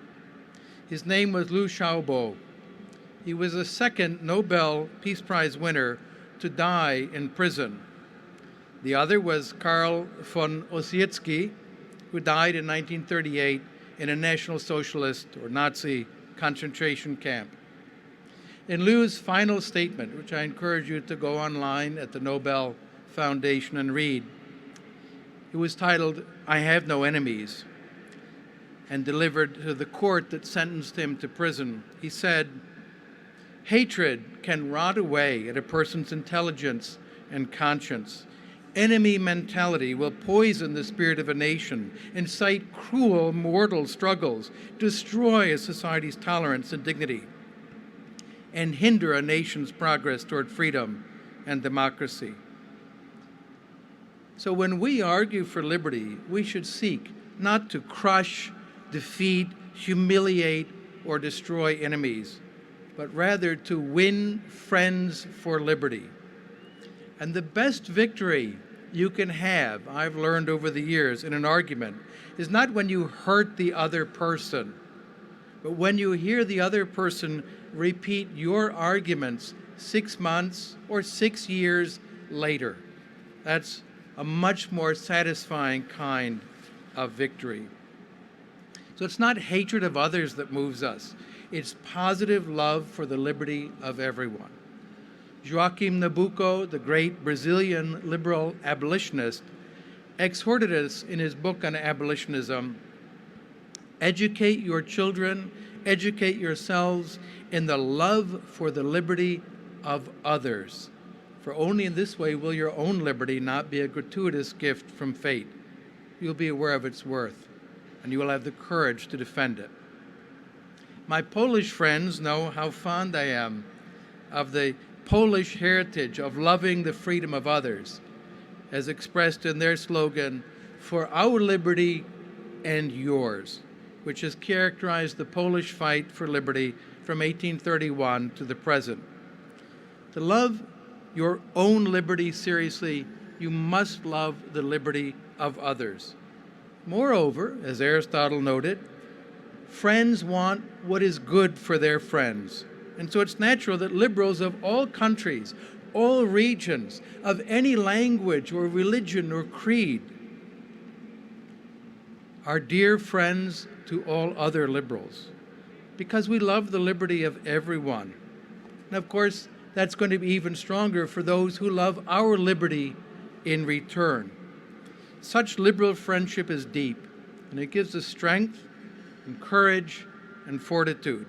[SPEAKER 2] His name was Liu Xiaobo. He was the second Nobel Peace Prize winner to die in prison. The other was Karl von Ossietzky, who died in 1938 in a National Socialist or Nazi concentration camp. In Liu's final statement, which I encourage you to go online at the Nobel Foundation and read, it was titled, "I Have No Enemies," and delivered to the court that sentenced him to prison. He said, "Hatred can rot away at a person's intelligence and conscience. Enemy mentality will poison the spirit of a nation, incite cruel mortal struggles, destroy a society's tolerance and dignity, and hinder a nation's progress toward freedom and democracy." So when we argue for liberty, we should seek not to crush, defeat, humiliate, or destroy enemies, but rather to win friends for liberty. And the best victory you can have, I've learned over the years in an argument, is not when you hurt the other person, but when you hear the other person repeat your arguments 6 months or 6 years later. That's a much more satisfying kind of victory. So it's not hatred of others that moves us. It's positive love for the liberty of everyone. Joaquim Nabuco, the great Brazilian liberal abolitionist, exhorted us in his book on abolitionism, "Educate your children, educate yourselves in the love for the liberty of others, for only in this way will your own liberty not be a gratuitous gift from fate. You'll be aware of its worth, and you will have the courage to defend it." My Polish friends know how fond I am of the Polish heritage of loving the freedom of others, as expressed in their slogan, "For our liberty and yours," which has characterized the Polish fight for liberty from 1831 to the present. To love your own liberty seriously, you must love the liberty of others. Moreover, as Aristotle noted, friends want what is good for their friends. And so it's natural that liberals of all countries all regions, of any language or religion or creed, our dear friends to all other liberals, because we love the liberty of everyone. And of course, that's going to be even stronger for those who love our liberty in return. Such liberal friendship is deep, and it gives us strength and courage and fortitude.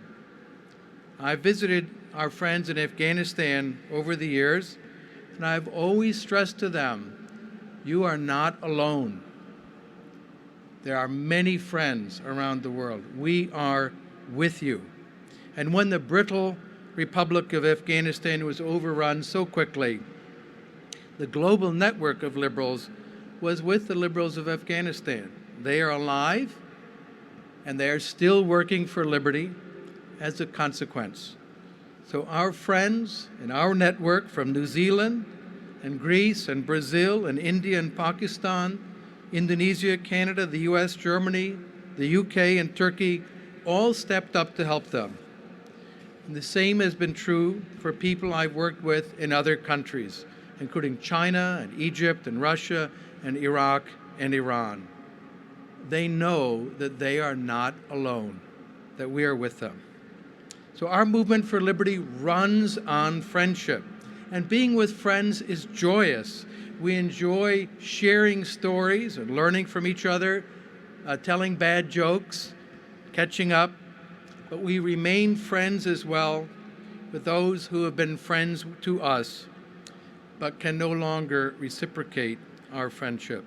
[SPEAKER 2] I visited our friends in Afghanistan over the years, and I've always stressed to them, you are not alone. There are many friends around the world. We are with you. And when the brittle Republic of Afghanistan was overrun so quickly, the global network of liberals was with the liberals of Afghanistan. They are alive, and they are still working for liberty as a consequence. So our friends in our network from New Zealand and Greece and Brazil and India and Pakistan, Indonesia, Canada, the US, Germany, the UK, and Turkey all stepped up to help them. And the same has been true for people I've worked with in other countries, including China and Egypt and Russia and Iraq and Iran. They know that they are not alone, that we are with them. So our movement for liberty runs on friendship. And being with friends is joyous. We enjoy sharing stories and learning from each other, telling bad jokes, catching up. But we remain friends as well with those who have been friends to us, but can no longer reciprocate our friendship.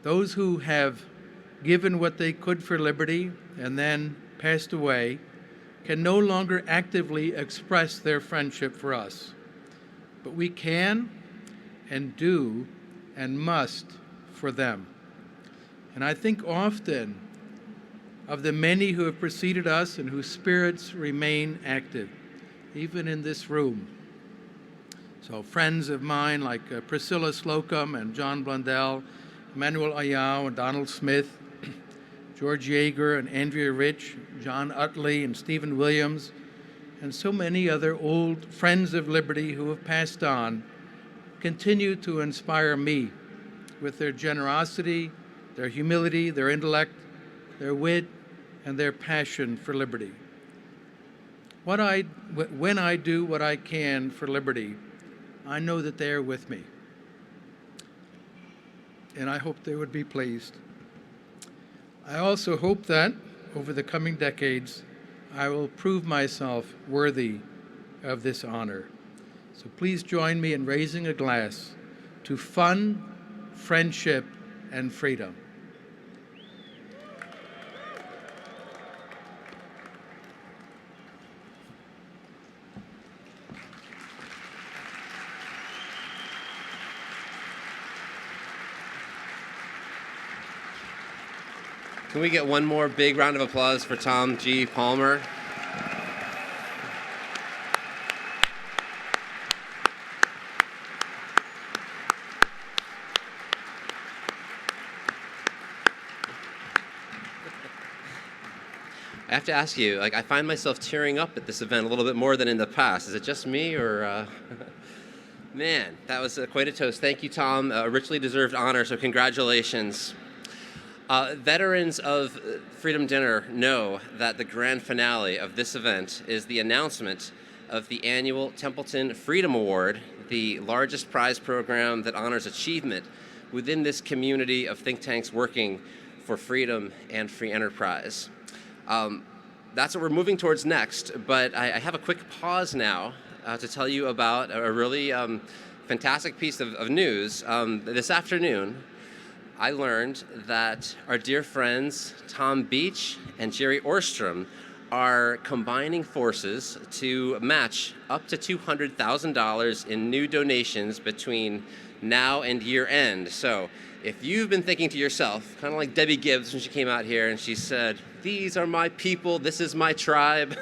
[SPEAKER 2] Those who have given what they could for liberty and then passed away can no longer actively express their friendship for us. But we can and do and must for them. And I think often of the many who have preceded us and whose spirits remain active, even in this room. So friends of mine like Priscilla Slocum and John Blundell, Emmanuel Ayau and Donald Smith, George Yeager and Andrea Rich, John Utley and Stephen Williams, and so many other old friends of liberty who have passed on, continue to inspire me with their generosity, their humility, their intellect, their wit, and their passion for liberty. When I do what I can for liberty, I know that they are with me. And I hope they would be pleased. I also hope that over the coming decades, I will prove myself worthy of this honor. So please join me in raising a glass to fun, friendship, and freedom.
[SPEAKER 10] Can we get one more big round of applause for Tom G. Palmer? I have to ask you, I find myself tearing up at this event a little bit more than in the past. Is it just me, or? Man, that was quite a toast. Thank you, Tom. A richly deserved honor, so congratulations. Veterans of Freedom Dinner know that the grand finale of this event is the announcement of the annual Templeton Freedom Award, the largest prize program that honors achievement within this community of think tanks working for freedom and free enterprise. That's what we're moving towards next, but I have a quick pause now to tell you about a really fantastic piece of news. This afternoon, I learned that our dear friends Tom Beach and Jerry Orstrom are combining forces to match up to $200,000 in new donations between now and year end. So if you've been thinking to yourself, kind of like Debbie Gibbs when she came out here and she said, "These are my people, this is my tribe."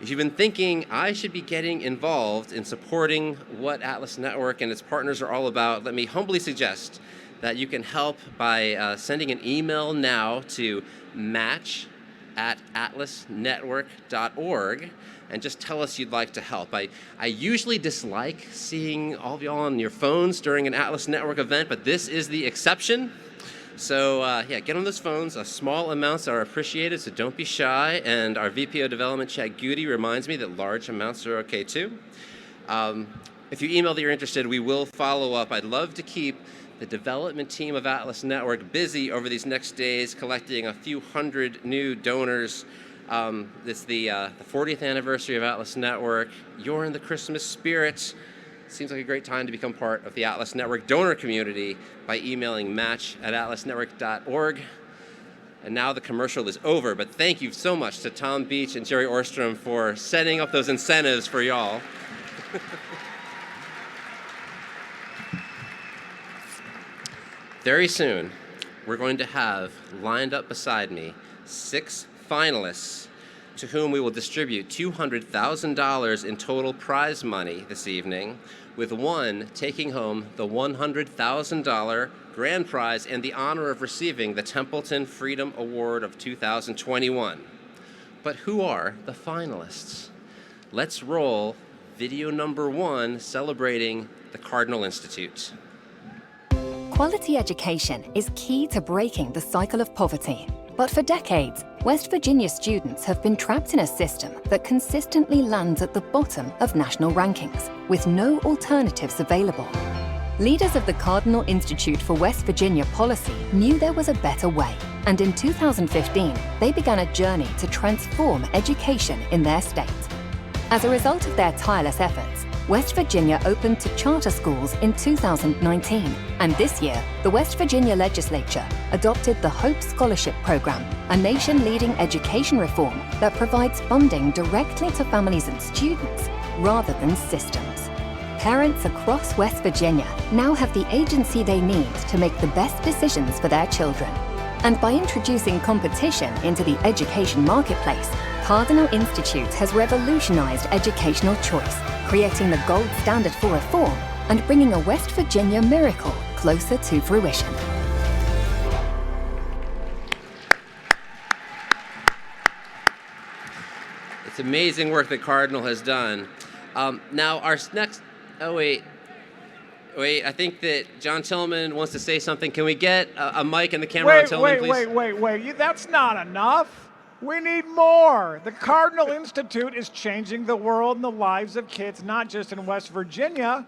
[SPEAKER 10] If you've been thinking, I should be getting involved in supporting what Atlas Network and its partners are all about, let me humbly suggest that you can help by sending an email now to match atlasnetwork.org and just tell us you'd like to help. I usually dislike seeing all of y'all on your phones during an Atlas Network event, but this is the exception. So yeah, get on those phones. Small amounts are appreciated, so don't be shy. And our VP of Development, Chad Goody, reminds me that large amounts are okay too. If you email that you're interested, we will follow up. I'd love to keep the development team of Atlas Network busy over these next days, collecting a few hundred new donors. It's the 40th anniversary of Atlas Network. You're in the Christmas spirit. Seems like a great time to become part of the Atlas Network donor community by emailing match@atlasnetwork.org. And now the commercial is over, but thank you so much to Tom Beach and Jerry Orstrom for setting up those incentives for y'all. Very soon, we're going to have lined up beside me 6 finalists to whom we will distribute $200,000 in total prize money this evening, with one taking home the $100,000 grand prize and the honor of receiving the Templeton Freedom Award of 2021. But who are the finalists? Let's roll video number 1 celebrating the Cardinal Institute.
[SPEAKER 3] Quality education is key to breaking the cycle of poverty. But for decades, West Virginia students have been trapped in a system that consistently lands at the bottom of national rankings, with no alternatives available. Leaders of the Cardinal Institute for West Virginia Policy knew there was a better way, and in 2015, they began a journey to transform education in their state. As a result of their tireless efforts, West Virginia opened to charter schools in 2019, and this year, the West Virginia legislature adopted the Hope Scholarship Program, a nation-leading education reform that provides funding directly to families and students rather than systems. Parents across West Virginia now have the agency they need to make the best decisions for their children. And by introducing competition into the education marketplace, Cardinal Institute has revolutionized educational choice, creating the gold standard for reform and bringing a West Virginia miracle closer to fruition.
[SPEAKER 10] It's amazing work that Cardinal has done. Now our next, wait, I think that John Tillman wants to say something. Can we get a mic and the camera on Tillman, please?
[SPEAKER 4] Wait. That's not enough. We need more. The Cardinal Institute is changing the world and the lives of kids, not just in West Virginia,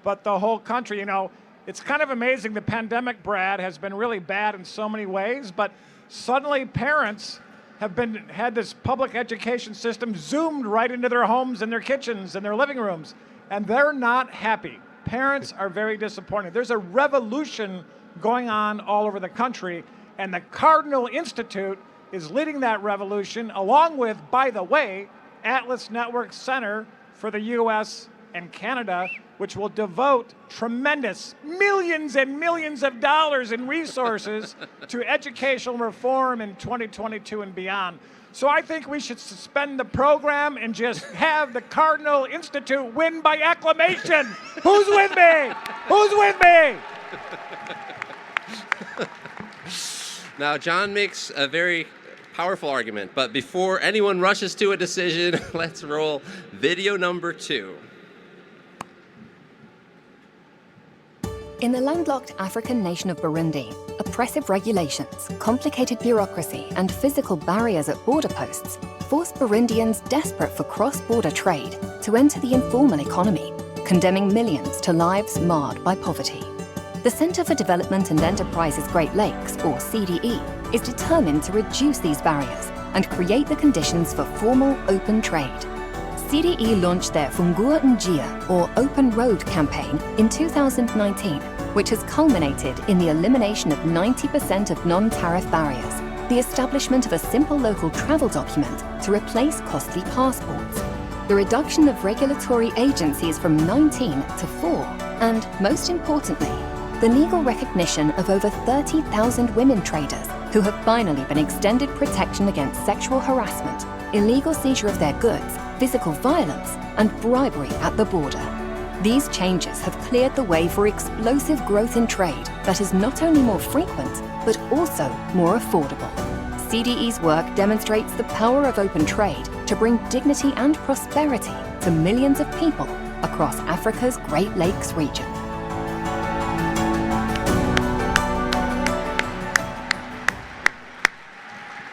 [SPEAKER 4] but the whole country. You know, it's kind of amazing. The pandemic, Brad, has been really bad in so many ways, but suddenly parents have had this public education system zoomed right into their homes and their kitchens and their living rooms, and they're not happy. Parents are very disappointed. There's a revolution going on all over the country, and the Cardinal Institute is leading that revolution, along with, by the way, Atlas Network Center for the U.S. and Canada, which will devote tremendous millions and millions of dollars in resources to educational reform in 2022 and beyond. So I think we should suspend the program and just have the Cardinal Institute win by acclamation. Who's with me? Who's with me?
[SPEAKER 10] Now, John makes a very powerful argument, but before anyone rushes to a decision, let's roll video number 2.
[SPEAKER 3] In the landlocked African nation of Burundi, oppressive regulations, complicated bureaucracy, and physical barriers at border posts force Burundians desperate for cross-border trade to enter the informal economy, condemning millions to lives marred by poverty. The Center for Development and Enterprises Great Lakes, or CDE, is determined to reduce these barriers and create the conditions for formal open trade. CDE launched their Fungua Njia, or Open Road campaign, in 2019, which has culminated in the elimination of 90% of non-tariff barriers, the establishment of a simple local travel document to replace costly passports, the reduction of regulatory agencies from 19 to 4, and, most importantly, the legal recognition of over 30,000 women traders who have finally been extended protection against sexual harassment, illegal seizure of their goods, physical violence, and bribery at the border. These changes have cleared the way for explosive growth in trade that is not only more frequent, but also more affordable. CDE's work demonstrates the power of open trade to bring dignity and prosperity to millions of people across Africa's Great Lakes region.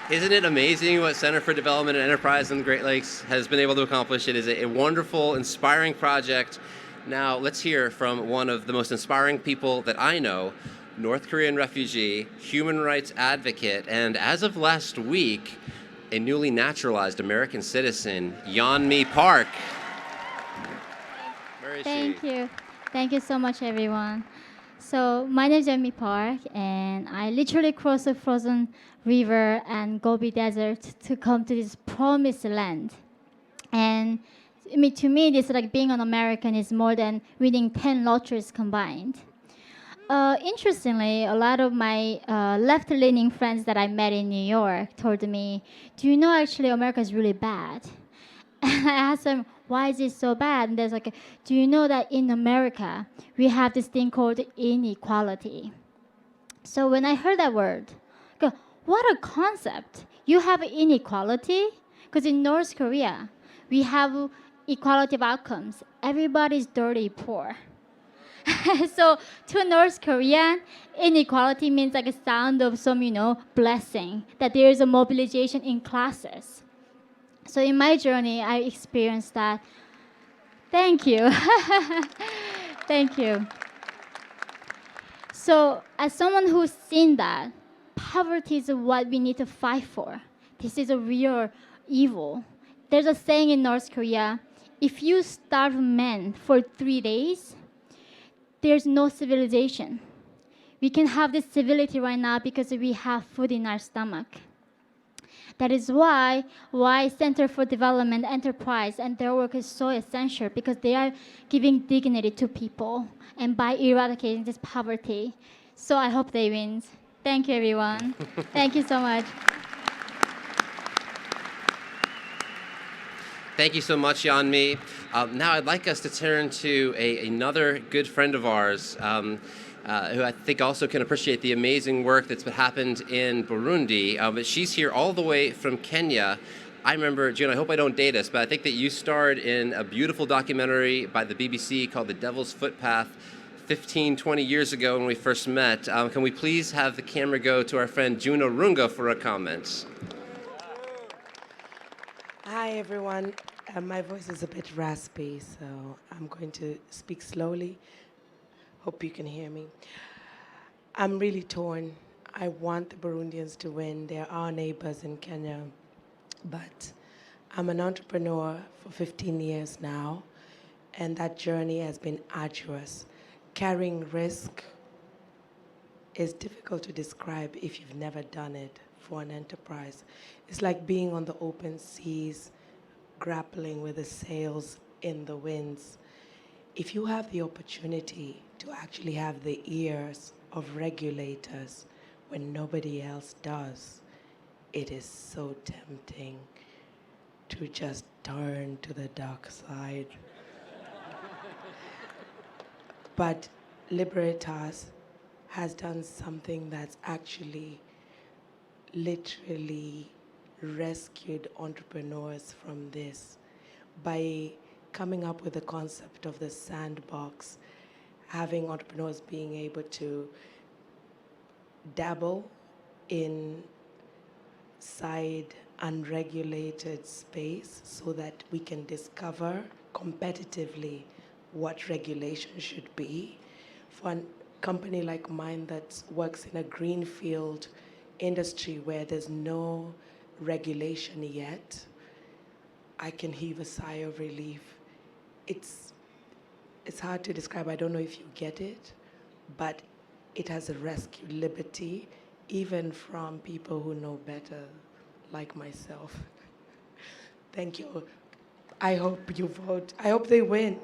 [SPEAKER 10] Isn't it amazing what Center for Development and Enterprise in the Great Lakes has been able to accomplish? It is a wonderful, inspiring project. Now, let's hear from one of the most inspiring people that I know, North Korean refugee, human rights advocate, and as of last week, a newly naturalized American citizen, Yeonmi Park. Where is she?
[SPEAKER 1] Thank you. Thank you so much, everyone. So my name is Yeonmi Park, and I literally crossed the frozen river and Gobi Desert to come to this promised land. And to me, this like being an American is more than winning 10 lotteries combined. Interestingly, a lot of my left-leaning friends that I met in New York told me, do you know actually America is really bad? And I asked them, why is it so bad? And there's like, do you know that in America, we have this thing called inequality? So when I heard that word, I go, what a concept. You have inequality? Because in North Korea, we have equality of outcomes. Everybody's dirty poor. So to North Korean, inequality means like a sound of some, blessing, that there is a mobilization in classes. So in my journey, I experienced that. Thank you. Thank you. So as someone who's seen that, poverty is what we need to fight for. This is a real evil. There's a saying in North Korea, if you starve men for 3 days, there's no civilization. We can have this civility right now because we have food in our stomach. That is why Center for Development Enterprise and their work is so essential, because they are giving dignity to people and by eradicating this poverty. So I hope they win. Thank you, everyone. Thank you so much.
[SPEAKER 10] Thank you so much, Yeonmi. Now I'd like us to turn to another good friend of ours, who I think also can appreciate the amazing work that's happened in Burundi. But she's here all the way from Kenya. I remember, June, I hope I don't date us, but I think that you starred in a beautiful documentary by the BBC called The Devil's Footpath 15, 20 years ago when we first met. Can we please have the camera go to our friend June Orunga for a comment?
[SPEAKER 5] Hi, everyone. My voice is a bit raspy, so I'm going to speak slowly. Hope you can hear me. I'm really torn. I want the Burundians to win. They're our neighbors in Kenya. But I'm an entrepreneur for 15 years now, and that journey has been arduous. Carrying risk is difficult to describe if you've never done it for an enterprise. It's like being on the open seas, grappling with the sails in the winds. If you have the opportunity to actually have the ears of regulators when nobody else does, it is so tempting to just turn to the dark side. But Libertas has done something that's actually literally rescued entrepreneurs from this by coming up with the concept of the sandbox, having entrepreneurs being able to dabble in side unregulated space so that we can discover competitively what regulation should be. For a company like mine that works in a greenfield industry where there's no regulation yet, I can heave a sigh of relief. It's hard to describe. I don't know if you get it, but it has rescued liberty, even from people who know better, like myself. Thank you. I hope you vote. I hope they win.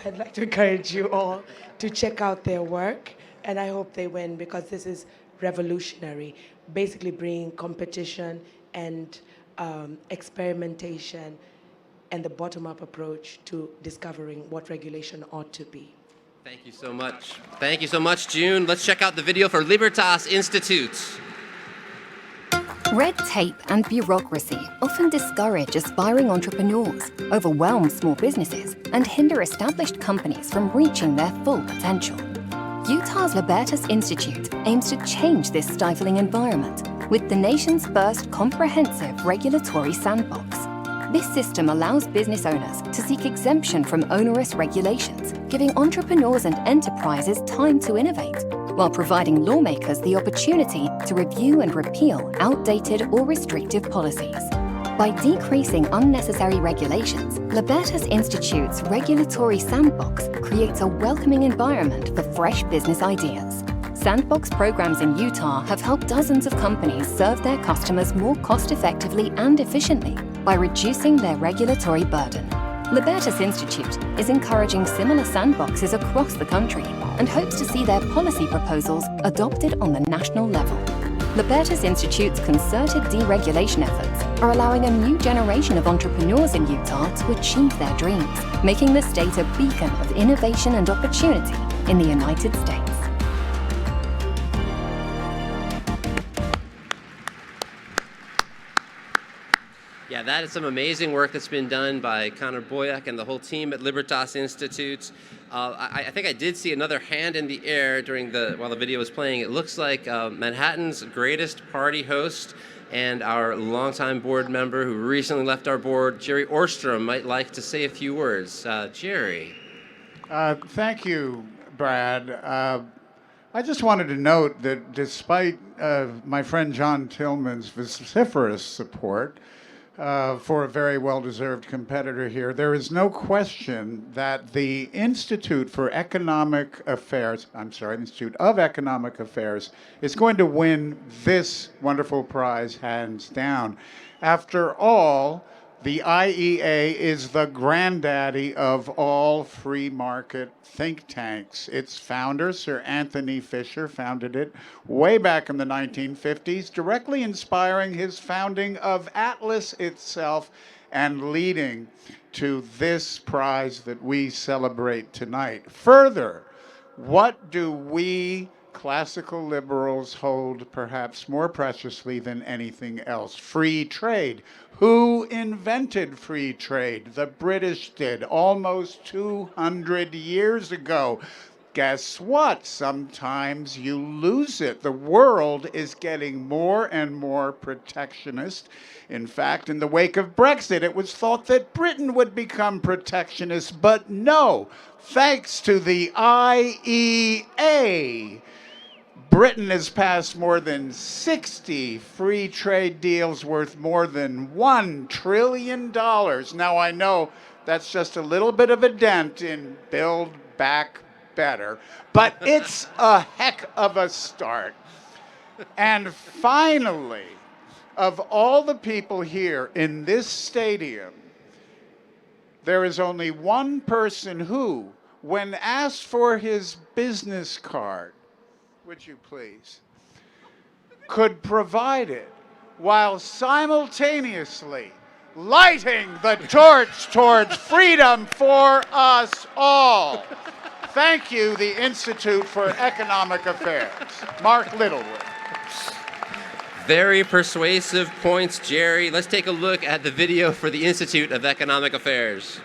[SPEAKER 5] I'd like to encourage you all to check out their work, and I hope they win because this is revolutionary, basically bringing competition and experimentation and the bottom-up approach to discovering what regulation ought to be.
[SPEAKER 10] Thank you so much. Thank you so much, June. Let's check out the video for Libertas Institute.
[SPEAKER 3] Red tape and bureaucracy often discourage aspiring entrepreneurs, overwhelm small businesses, and hinder established companies from reaching their full potential. Utah's Libertas Institute aims to change this stifling environment with the nation's first comprehensive regulatory sandbox. This system allows business owners to seek exemption from onerous regulations, giving entrepreneurs and enterprises time to innovate, while providing lawmakers the opportunity to review and repeal outdated or restrictive policies. By decreasing unnecessary regulations, Libertas Institute's regulatory sandbox creates a welcoming environment for fresh business ideas. Sandbox programs in Utah have helped dozens of companies serve their customers more cost-effectively and efficiently by reducing their regulatory burden. Libertas Institute is encouraging similar sandboxes across the country and hopes to see their policy proposals adopted on the national level. Libertas Institute's concerted deregulation efforts are allowing a new generation of entrepreneurs in Utah to achieve their dreams, making the state a beacon of innovation and opportunity in the United States.
[SPEAKER 10] Yeah, that is some amazing work that's been done by Connor Boyack and the whole team at Libertas Institute. I think I did see another hand in the air while the video was playing. It looks like Manhattan's greatest party host and our longtime board member who recently left our board, Jerry Orstrom, might like to say a few words. Jerry.
[SPEAKER 6] Thank you, Brad. I just wanted to note that despite my friend John Tillman's vociferous support for a very well-deserved competitor here, there is no question that the Institute of Economic Affairs is going to win this wonderful prize hands down. After all, the IEA is the granddaddy of all free market think tanks. Its founder, Sir Anthony Fisher, founded it way back in the 1950s, directly inspiring his founding of Atlas itself and leading to this prize that we celebrate tonight. Further, what do we classical liberals hold perhaps more preciously than anything else? Free trade. Who invented free trade? The British did, almost 200 years ago. Guess what? Sometimes you lose it. The world is getting more and more protectionist. In fact, in the wake of Brexit, it was thought that Britain would become protectionist, but no. Thanks to the IEA, Britain has passed more than 60 free trade deals worth more than $1 trillion. Now, I know that's just a little bit of a dent in Build Back Better, but it's a heck of a start. And finally, of all the people here in this stadium, there is only one person who, when asked for his business card, would you please, could provide it while simultaneously lighting the torch towards freedom for us all. Thank you, the Institute for Economic Affairs. Mark Littlewood.
[SPEAKER 10] Very persuasive points, Jerry. Let's take a look at the video for the Institute of Economic Affairs.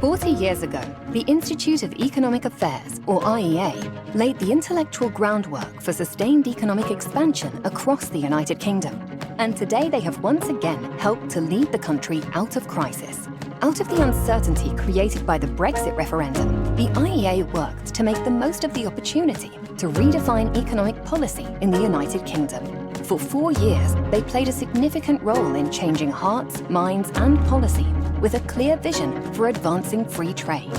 [SPEAKER 3] 40 years ago, the Institute of Economic Affairs, or IEA, laid the intellectual groundwork for sustained economic expansion across the United Kingdom. And today they have once again helped to lead the country out of crisis. Out of the uncertainty created by the Brexit referendum, the IEA worked to make the most of the opportunity to redefine economic policy in the United Kingdom. For 4 years, they played a significant role in changing hearts, minds, and policy with a clear vision for advancing free trade.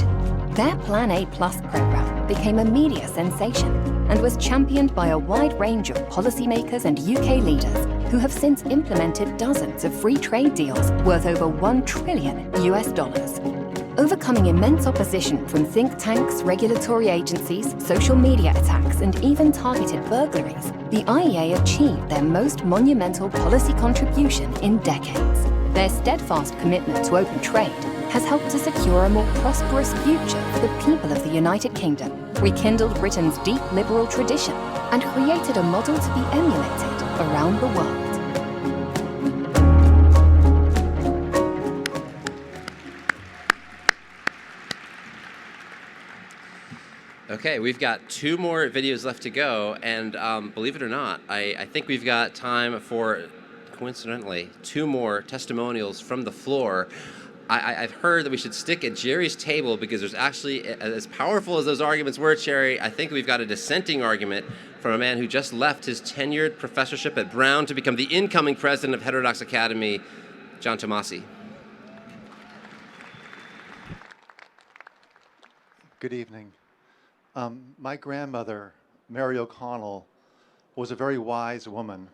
[SPEAKER 3] Their Plan A Plus program became a media sensation and was championed by a wide range of policymakers and UK leaders who have since implemented dozens of free trade deals worth over $1 trillion. Overcoming immense opposition from think tanks, regulatory agencies, social media attacks, and even targeted burglaries, the IEA achieved their most monumental policy contribution in decades. Their steadfast commitment to open trade has helped to secure a more prosperous future for the people of the United Kingdom, rekindled Britain's deep liberal tradition, and created a model to be emulated around the world.
[SPEAKER 10] Okay, we've got 2 more videos left to go, and believe it or not, I think we've got time for, coincidentally, 2 more testimonials from the floor. I've heard that we should stick at Jerry's table because there's actually, as powerful as those arguments were, Jerry, I think we've got a dissenting argument from a man who just left his tenured professorship at Brown to become the incoming president of Heterodox Academy, John Tomasi.
[SPEAKER 7] Good evening. My grandmother, Mary O'Connell, was a very wise woman.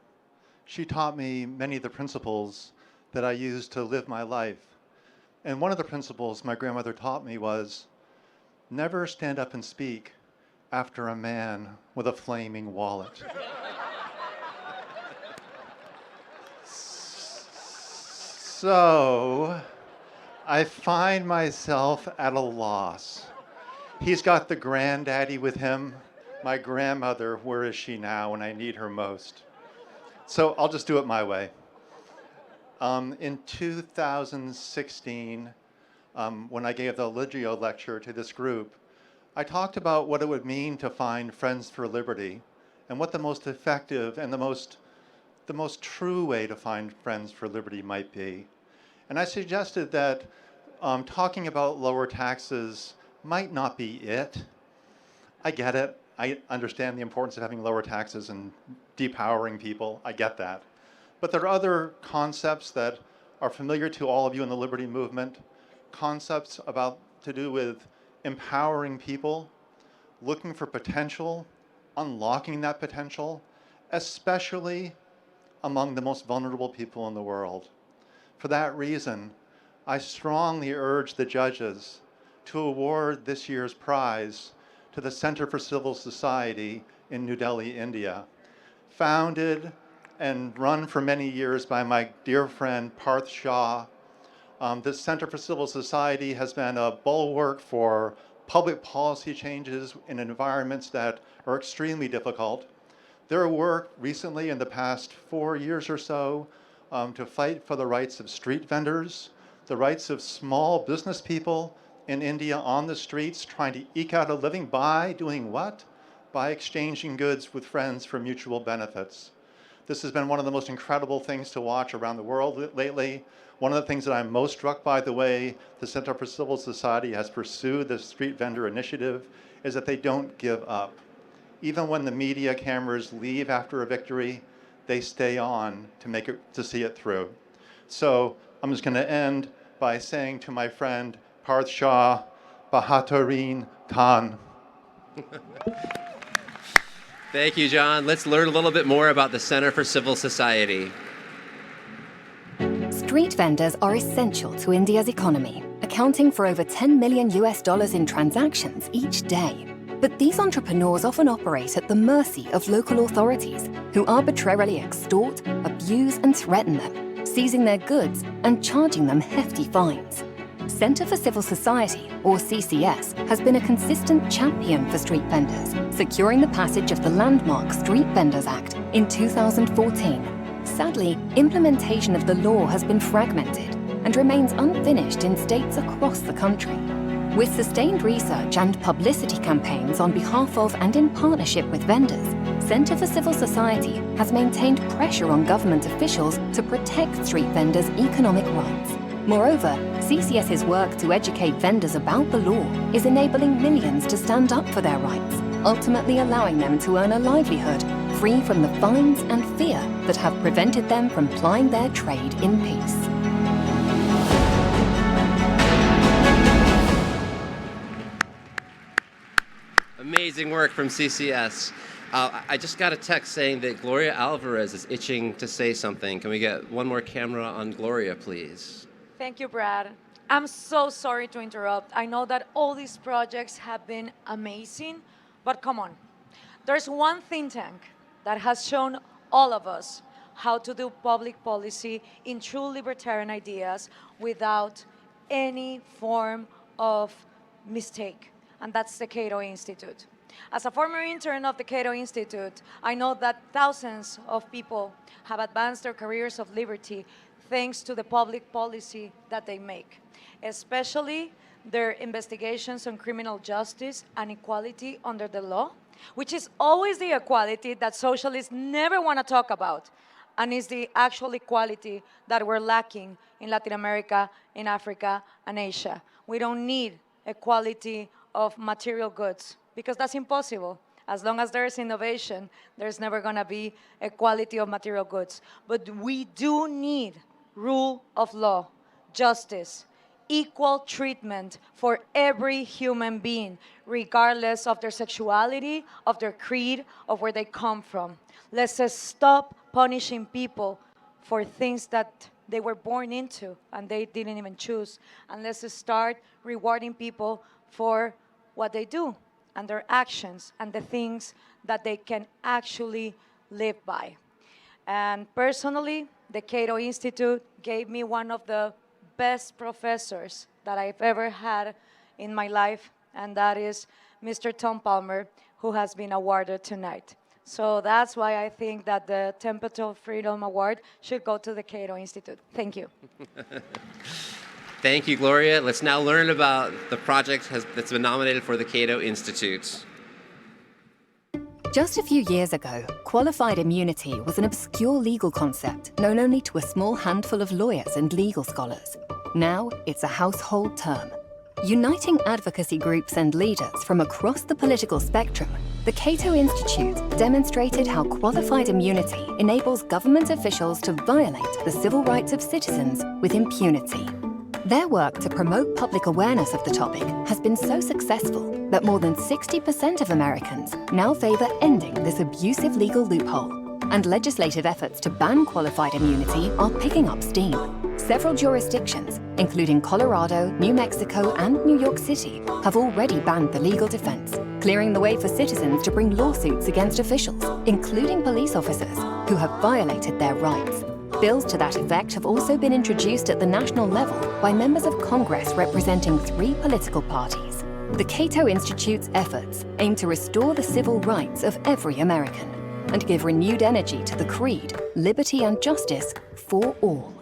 [SPEAKER 7] She taught me many of the principles that I use to live my life. And one of the principles my grandmother taught me was never stand up and speak after a man with a flaming wallet. So I find myself at a loss. He's got the granddaddy with him. My grandmother, where is she now when I need her most? So I'll just do it my way. In 2016, when I gave the Religio lecture to this group, I talked about what it would mean to find friends for liberty and what the most effective and the most true way to find friends for liberty might be. And I suggested that talking about lower taxes might not be it. I get it. I understand the importance of having lower taxes and depowering people. I get that. But there are other concepts that are familiar to all of you in the liberty movement, concepts to do with empowering people, looking for potential, unlocking that potential, especially among the most vulnerable people in the world. For that reason, I strongly urge the judges to award this year's prize to the Center for Civil Society in New Delhi, India. Founded and run for many years by my dear friend Parth Shah, this Center for Civil Society has been a bulwark for public policy changes in environments that are extremely difficult. Their work recently in the past 4 years or so to fight for the rights of street vendors, the rights of small business people in India on the streets trying to eke out a living by doing what? By exchanging goods with friends for mutual benefits. This has been one of the most incredible things to watch around the world lately. One of the things that I'm most struck by the way the Center for Civil Society has pursued the street vendor initiative is that they don't give up. Even when the media cameras leave after a victory, they stay on to see it through. So I'm just going to end by saying to my friend Parth Shah, Bahatareen Khan.
[SPEAKER 10] Thank you, John. Let's learn a little bit more about the Center for Civil Society.
[SPEAKER 3] Street vendors are essential to India's economy, accounting for over $10 million in transactions each day. But these entrepreneurs often operate at the mercy of local authorities, who arbitrarily extort, abuse, and threaten them, seizing their goods and charging them hefty fines. Centre for Civil Society, or CCS, has been a consistent champion for street vendors, securing the passage of the landmark Street Vendors Act in 2014. Sadly, implementation of the law has been fragmented and remains unfinished in states across the country. With sustained research and publicity campaigns on behalf of and in partnership with vendors, Centre for Civil Society has maintained pressure on government officials to protect street vendors' economic rights. Moreover, CCS's work to educate vendors about the law is enabling millions to stand up for their rights, ultimately allowing them to earn a livelihood free from the fines and fear that have prevented them from plying their trade in peace.
[SPEAKER 10] Amazing work from CCS. I just got a text saying that Gloria Alvarez is itching to say something. Can we get one more camera on Gloria, please?
[SPEAKER 9] Thank you, Brad. I'm so sorry to interrupt. I know that all these projects have been amazing, but come on. There's one think tank that has shown all of us how to do public policy in true libertarian ideas without any form of mistake, and that's the Cato Institute. As a former intern of the Cato Institute, I know that thousands of people have advanced their careers of liberty thanks to the public policy that they make, especially their investigations on criminal justice and equality under the law, which is always the equality that socialists never want to talk about, and is the actual equality that we're lacking in Latin America, in Africa, and Asia. We don't need equality of material goods because that's impossible. As long as there's innovation, there's never going to be equality of material goods. But we do need rule of law, justice, equal treatment for every human being, regardless of their sexuality, of their creed, of where they come from. Let's just stop punishing people for things that they were born into and they didn't even choose. And let's just start rewarding people for what they do and their actions and the things that they can actually live by. And personally, the Cato Institute gave me one of the best professors that I've ever had in my life, and that is Mr. Tom Palmer, who has been awarded tonight. So that's why I think that the Templeton Freedom Award should go to the Cato Institute. Thank you.
[SPEAKER 10] Thank you, Gloria. Let's now learn about the project that's been nominated for the Cato Institute.
[SPEAKER 3] Just a few years ago, qualified immunity was an obscure legal concept known only to a small handful of lawyers and legal scholars. Now, it's a household term. Uniting advocacy groups and leaders from across the political spectrum, the Cato Institute demonstrated how qualified immunity enables government officials to violate the civil rights of citizens with impunity. Their work to promote public awareness of the topic has been so successful that more than 60% of Americans now favor ending this abusive legal loophole. And legislative efforts to ban qualified immunity are picking up steam. Several jurisdictions, including Colorado, New Mexico, and New York City, have already banned the legal defense, clearing the way for citizens to bring lawsuits against officials, including police officers, who have violated their rights. Bills to that effect have also been introduced at the national level by members of Congress representing 3 political parties. The Cato Institute's efforts aim to restore the civil rights of every American and give renewed energy to the creed, liberty and justice for all.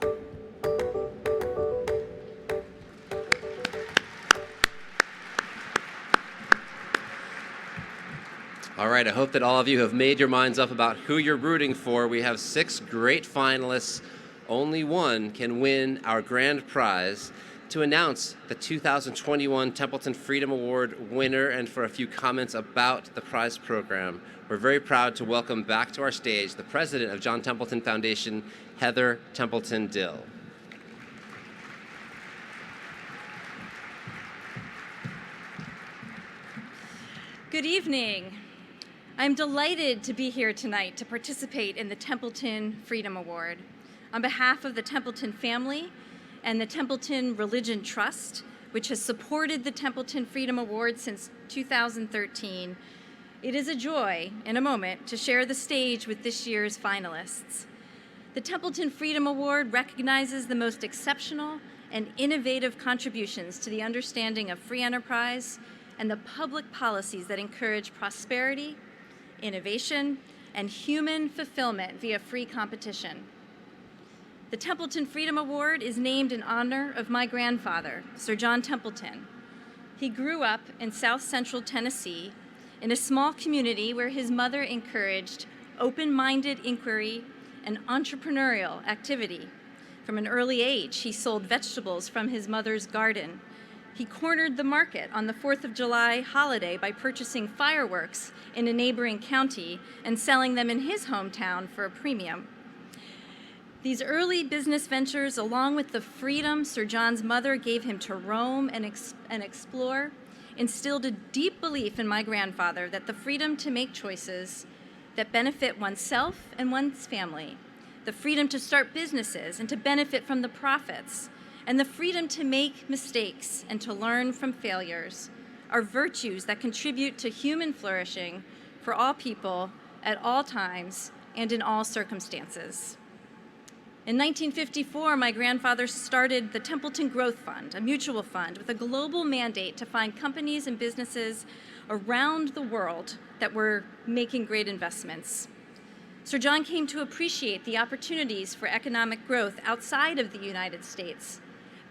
[SPEAKER 10] All right, I hope that all of you have made your minds up about who you're rooting for. We have 6 great finalists. Only one can win our grand prize. To announce the 2021 Templeton Freedom Award winner and for a few comments about the prize program, we're very proud to welcome back to our stage the president of John Templeton Foundation, Heather Templeton Dill.
[SPEAKER 11] Good evening. I'm delighted to be here tonight to participate in the Templeton Freedom Award. On behalf of the Templeton family and the Templeton Religion Trust, which has supported the Templeton Freedom Award since 2013, it is a joy, in a moment, to share the stage with this year's finalists. The Templeton Freedom Award recognizes the most exceptional and innovative contributions to the understanding of free enterprise and the public policies that encourage prosperity, innovation, and human fulfillment via free competition. The Templeton Freedom Award is named in honor of my grandfather, Sir John Templeton. He grew up in South Central Tennessee in a small community where his mother encouraged open-minded inquiry and entrepreneurial activity. From an early age, he sold vegetables from his mother's garden. He cornered the market on the 4th of July holiday by purchasing fireworks in a neighboring county and selling them in his hometown for a premium. These early business ventures, along with the freedom Sir John's mother gave him to roam and explore, instilled a deep belief in my grandfather that the freedom to make choices that benefit oneself and one's family, the freedom to start businesses and to benefit from the profits, and the freedom to make mistakes and to learn from failures are virtues that contribute to human flourishing for all people at all times and in all circumstances. In 1954, my grandfather started the Templeton Growth Fund, a mutual fund with a global mandate to find companies and businesses around the world that were making great investments. Sir John came to appreciate the opportunities for economic growth outside of the United States,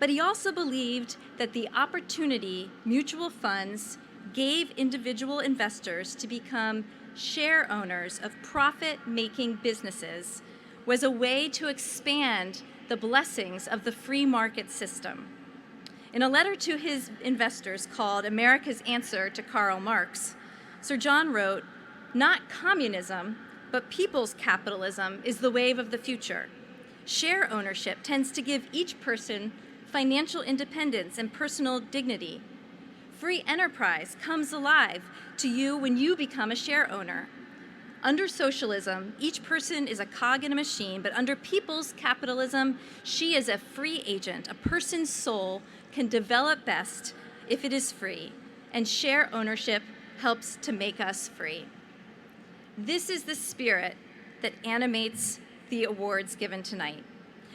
[SPEAKER 11] But he also believed that the opportunity mutual funds gave individual investors to become share owners of profit-making businesses was a way to expand the blessings of the free market system. In a letter to his investors called America's Answer to Karl Marx, Sir John wrote, "Not communism, but people's capitalism is the wave of the future. Share ownership tends to give each person financial independence and personal dignity. Free enterprise comes alive to you when you become a share owner. Under socialism, each person is a cog in a machine, but under people's capitalism, she is a free agent. A person's soul can develop best if it is free, and share ownership helps to make us free." This is the spirit that animates the awards given tonight.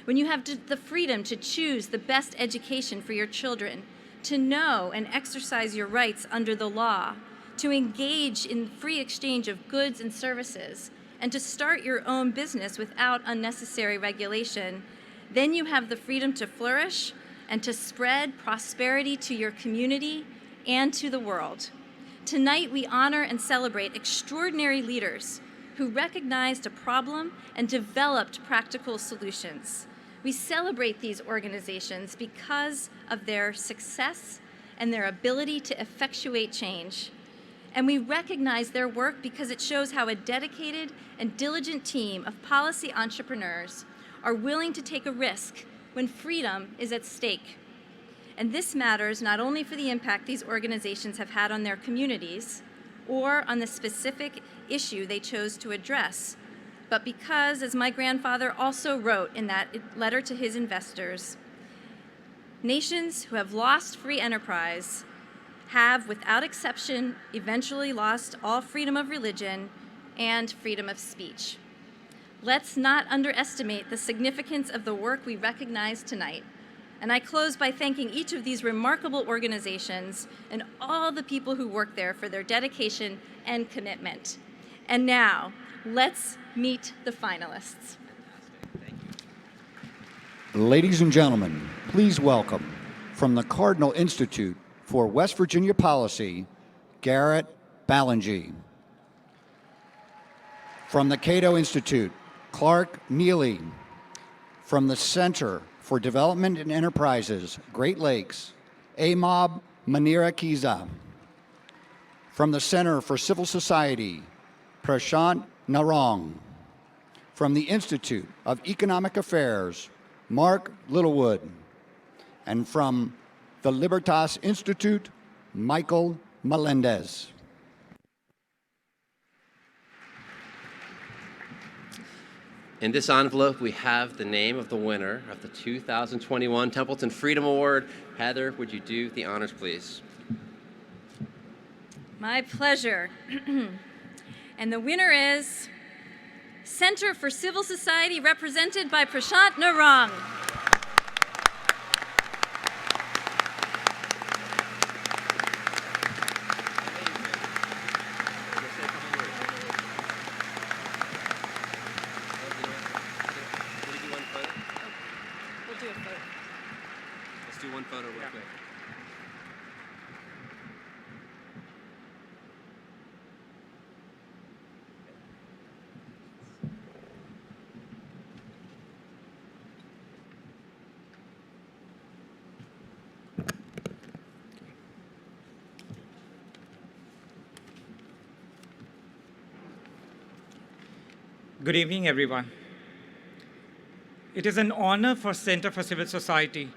[SPEAKER 11] When you have the freedom to choose the best education for your children, to know and exercise your rights under the law, to engage in free exchange of goods and services, and to start your own business without unnecessary regulation, then you have the freedom to flourish and to spread prosperity to your community and to the world. Tonight, we honor and celebrate extraordinary leaders who recognized a problem and developed practical solutions. We celebrate these organizations because of their success and their ability to effectuate change. And we recognize their work because it shows how a dedicated and diligent team of policy entrepreneurs are willing to take a risk when freedom is at stake. And this matters not only for the impact these organizations have had on their communities or on the specific issue they chose to address, but because, as my grandfather also wrote in that letter to his investors, nations who have lost free enterprise have, without exception, eventually lost all freedom of religion and freedom of speech. Let's not underestimate the significance of the work we recognize tonight. And I close by thanking each of these remarkable organizations and all the people who work there for their dedication and commitment. And now, let's meet the finalists.
[SPEAKER 12] Ladies and gentlemen, please welcome, from the Cardinal Institute for West Virginia Policy, Garrett Ballingy. From the Cato Institute, Clark Neely. From the Center for Development and Enterprises, Great Lakes, Amob Manira Kiza. From the Center for Civil Society, Prashant Narong. From the Institute of Economic Affairs, Mark Littlewood. And from the Libertas Institute, Michael Melendez.
[SPEAKER 10] In this envelope, we have the name of the winner of the 2021 Templeton Freedom Award. Heather, would you do the honors, please?
[SPEAKER 11] My pleasure. And the winner is Center for Civil Society, represented by Prashant Narang.
[SPEAKER 10] Let's do one photo real quick.
[SPEAKER 14] Good evening, everyone. It is an honor for Center for Civil Society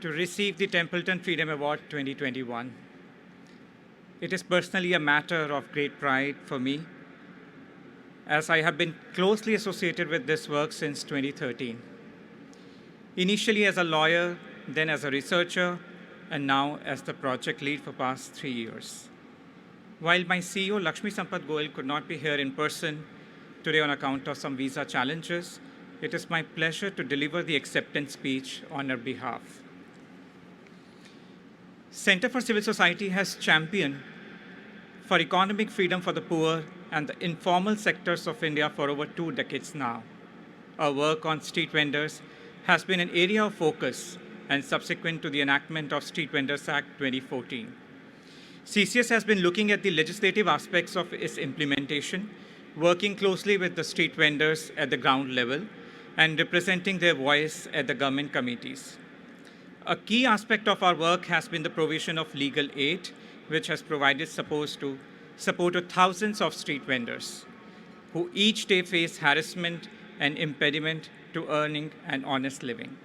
[SPEAKER 14] to receive the Templeton Freedom Award 2021. It is personally a matter of great pride for me, as I have been closely associated with this work since 2013. Initially as a lawyer, then as a researcher, and now as the project lead for past 3 years. While my CEO, Lakshmi Sampath Goel, could not be here in person today on account of some visa challenges, it is my pleasure to deliver the acceptance speech on her behalf. Center for Civil Society has championed for economic freedom for the poor and the informal sectors of India for over 2 decades now. Our work on street vendors has been an area of focus and subsequent to the enactment of Street Vendors Act 2014. CCS has been looking at the legislative aspects of its implementation, working closely with the street vendors at the ground level and representing their voice at the government committees. A key aspect of our work has been the provision of legal aid, which has provided support to thousands of street vendors who each day face harassment and impediment to earning an honest living.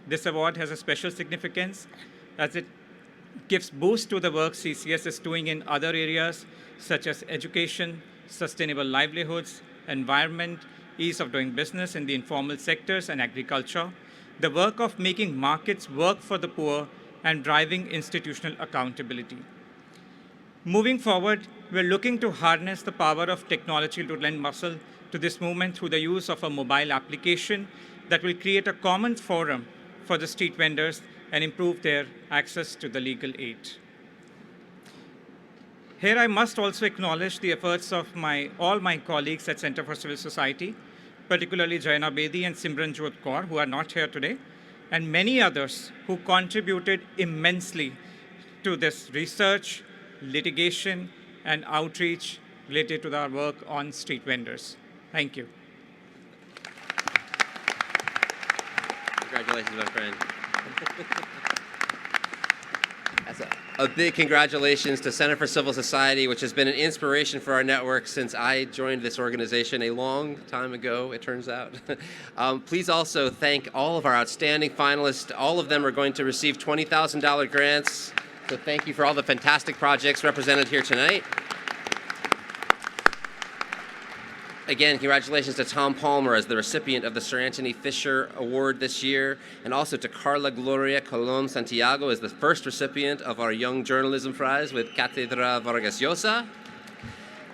[SPEAKER 14] This award has a special significance as it gives boost to the work CCS is doing in other areas such as education, sustainable livelihoods, environment, ease of doing business in the informal sectors and agriculture, the work of making markets work for the poor and driving institutional accountability. Moving forward, we're looking to harness the power of technology to lend muscle to this movement through the use of a mobile application that will create a common forum for the street vendors and improve their access to the legal aid. Here I must also acknowledge the efforts of all my colleagues at Center for Civil Society, particularly Jayana Bedi and Simranjot Kaur, who are not here today, and many others who contributed immensely to this research, litigation, and outreach related to our work on street vendors. Thank you.
[SPEAKER 16] Congratulations, my friend. That's a big congratulations to Center for Civil Society, which has been an inspiration for our network since I joined this organization a long time ago, it turns out. Please also thank all of our outstanding finalists. All of them are going to receive $20,000 grants. So thank you for all the fantastic projects represented here tonight. Again, congratulations to Tom Palmer as the recipient of the Sir Anthony Fisher Award this year, and also to Carla Gloria Colon Santiago as the first recipient of our Young Journalism Prize with Cátedra Vargas Llosa.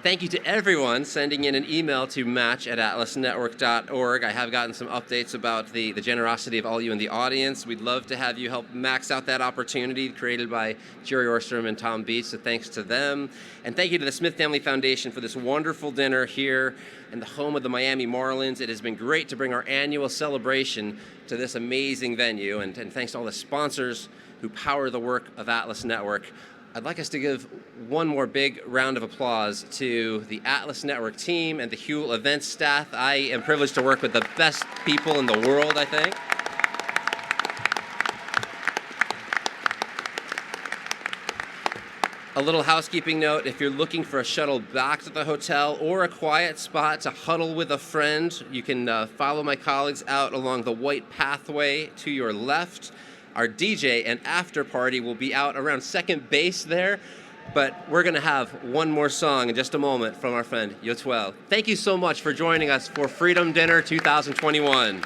[SPEAKER 16] Thank you to everyone sending in an email to match@atlasnetwork.org. I have gotten some updates about the generosity of all you in the audience. We'd love to have you help max out that opportunity created by Jerry Orstrom and Tom Beach, so thanks to them. And thank you to the Smith Family Foundation for this wonderful dinner here in the home of the Miami Marlins. It has been great to bring our annual celebration to this amazing venue, and thanks to all the sponsors who power the work of Atlas Network. I'd like us to give one more big round of applause to the Atlas Network team and the Huel events staff. I am privileged to work with the best people in the world, I think. A little housekeeping note, if you're looking for a shuttle back to the hotel or a quiet spot to huddle with a friend, you can follow my colleagues out along the white pathway to your left. Our DJ and after party will be out around second base there, but we're going to have one more song in just a moment from our friend Yotuel. Thank you so much for joining us for Freedom Dinner 2021.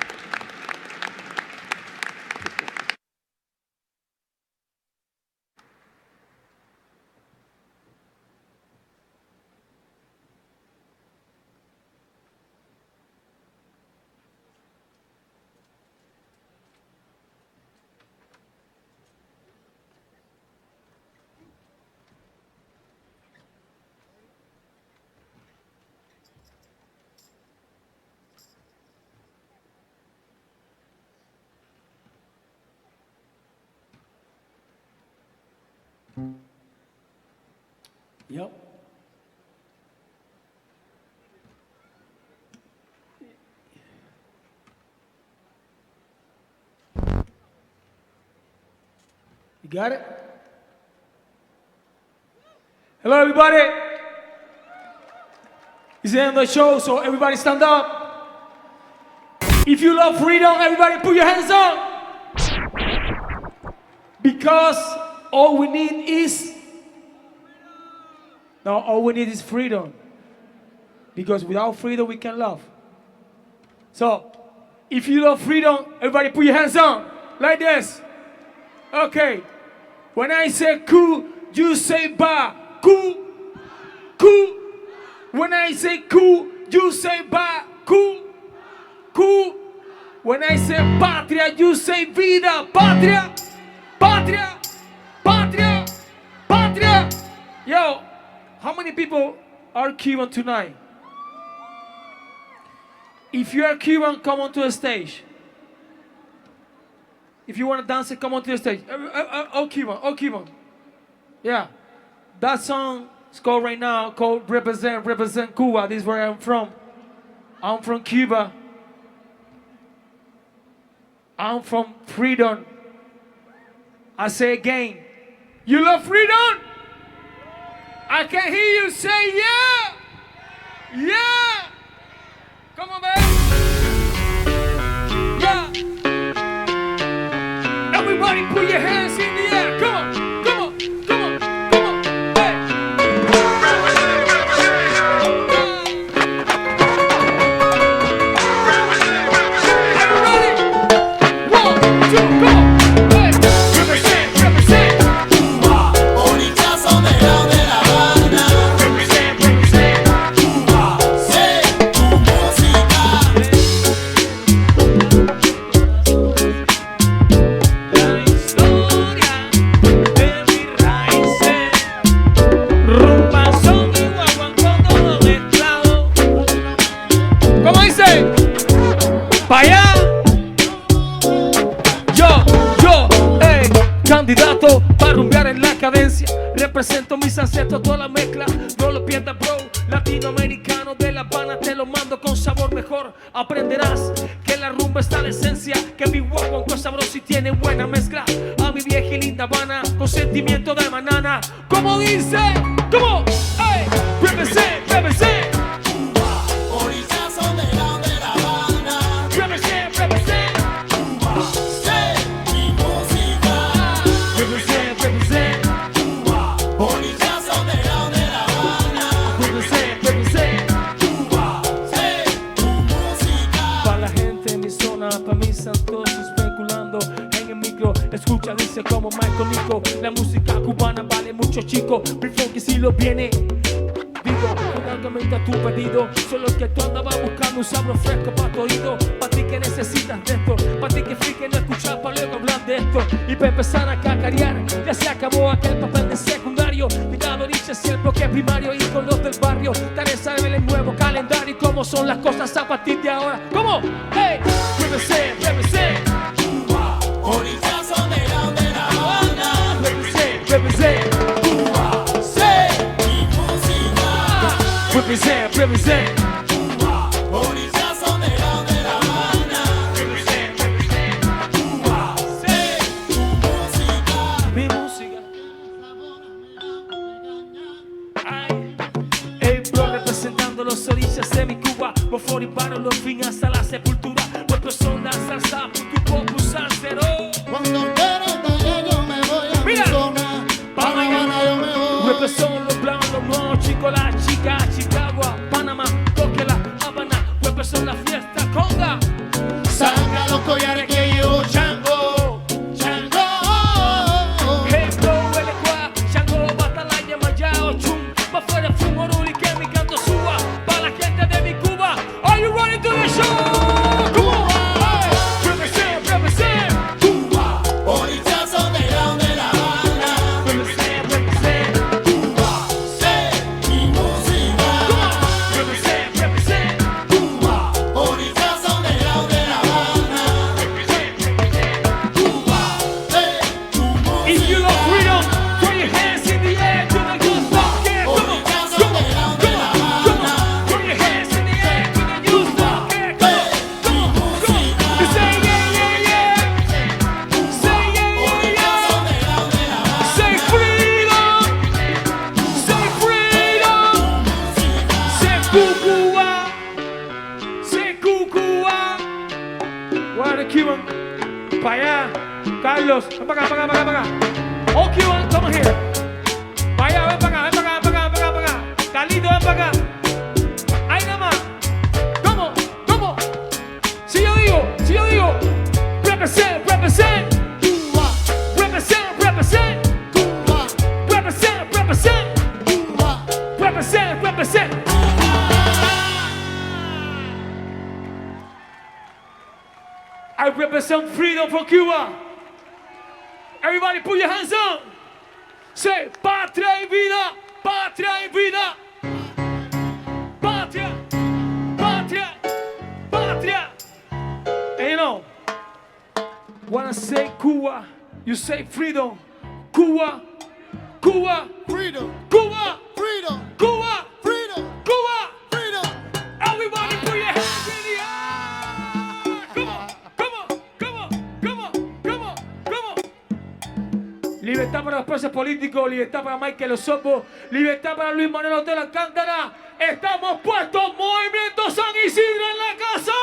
[SPEAKER 17] Yep. You got it? Hello, everybody. It's the end of the show, so everybody stand up. If you love freedom, everybody put your hands up. Because all we need is freedom. Because without freedom, we can love. So, if you love freedom, everybody put your hands up. Like this. Okay. When I say cool, you say ba. Cool. Cool. When I say cool, you say ba. Cool. Cool. When I say patria, you say vida. Patria. Patria. Patria. Patria. Yo. How many people are Cuban tonight? If you are Cuban, come onto the stage. If you want to dance it, come on to the stage. Oh, Cuba. Oh, Cuba. Yeah. That song is called right now, called Represent Cuba. This is where I'm from. I'm from Cuba. I'm from freedom. I say again, you love freedom? I can hear you say yeah. Yeah. Come on, man. Yeah. Everybody put your hands in the air. Come on. Come on. Come on. Come on. Hey. Everybody. 1, 2, go. Hey. Represent, represent. Cuba. Bonita son de La Habana. Represent, represent. Cuba. Sé tu música. La historia de mis raíces. Rumba, son y guaguancó todo mezclado. ¿Cómo dice? Pa' allá. Yo, candidato para rumbear en la cadencia. Represento mis ancestros, toda la mezcla. No lo pierdas, bro. Latinoamericano de La Habana, te lo mando con sabor mejor. Aprenderás que la rumba está la esencia. Que mi guaguancó es sabroso y tiene buena mezcla. A mi vieja y linda Habana, con sentimiento de banana. Como dice, ¿cómo? Hey, represent, represent. Bonita son de La Habana. Represent, represent. Cuba, sé mi música. Represent, represent. Cuba, bonita son de La Habana. Represent, represent. Cuba, sé tu música. Para la gente en mi zona, para mí están todos especulando en el micro. Escucha, dice como Michael Nico. La música cubana vale mucho, chico. Mi funky si lo viene. Digo, fundamentalmente a tu pedido. Solo que tú andabas buscando un sabor fresco para tu oído. Para ti que necesitas de esto. Para ti que friki no escuchar para luego hablar de esto. Y para empezar a cacarear. Ya se acabó aquel papel de secundario. Mirado dice si el bloque primario. Y con los del barrio daré saber el nuevo calendario. Y cómo son las cosas a partir de ahora. ¿Cómo? Hey, represent, represent. Cuba, bonita son de La Habana. Represent, represent. Cuba, sé mi música. Represent, represent. Cuba, bonita son de La Habana. Represent, represent. Cuba, sé tu música. Mi música. Ay, hey bro, representando los orillas de mi Cuba. Por floribano, los fin hasta la sepultura. Por personas salsa, tu popu salsero. Cuando quiero tallar yo me voy a mi zona. Pa' La Habana yo me voy. Represento los blancos, los mojos, chicos, las chicas, Chicago, Panamá, toque La Habana. Represento la fiesta conga. Saca los collares que llevo Chango. Chango. Hey bro, huele cuá. Chango, batalaya, mayao, chum. Va fuera fumorul y que mi canto suba. Pa' la gente de mi Cuba. Are you ready to the show? Come on. Hey. Represent, represent. Cuba. Bonita son de La Habana. Represent, represent. Cuba. Sé mi música. Represent, represent. Cuba. Bonita son de La Habana. Represent, represent. Cuba. Sé tu música. If you love freedom, throw your hands in the air to the good stuff. Yeah, come on, come on, come on, come on. Throw your hands in the air to the good stuff. Yeah, come on, come on, come on. You say yeah, yeah, yeah. Say yeah, yeah, yeah. Say freedom. Say freedom. Say Cuba. Say Cuba. Where the Cuban? Pa' allá. Carlos, ven para acá, para acá, para acá, para acá. Oh, Cuban, come here. Pa' allá, ven para acá, ven para acá, para acá, para acá, para acá. Carlito, ven para acá. Ahí nada más. ¿Cómo? ¿Cómo? Si yo digo, represent, represent. Cuba. Represent, represent. Cuba. Represent, represent. Cuba. Represent, represent. I represent freedom for Cuba. Everybody put your hands up. Say, patria y vida, patria y vida. Patria, patria, patria. And you know, When I say Cuba, you say freedom. Cuba, Cuba, freedom. Cuba, freedom. Cuba, freedom. Cuba, freedom. Everybody put your hands in the air. Come on, come on, come on, come on, come on, come on. Libertad para los presos políticos, libertad para Michael Osopo, libertad para Luis Manuel Otero Alcántara. Estamos puestos, Movimiento San Isidro en la casa.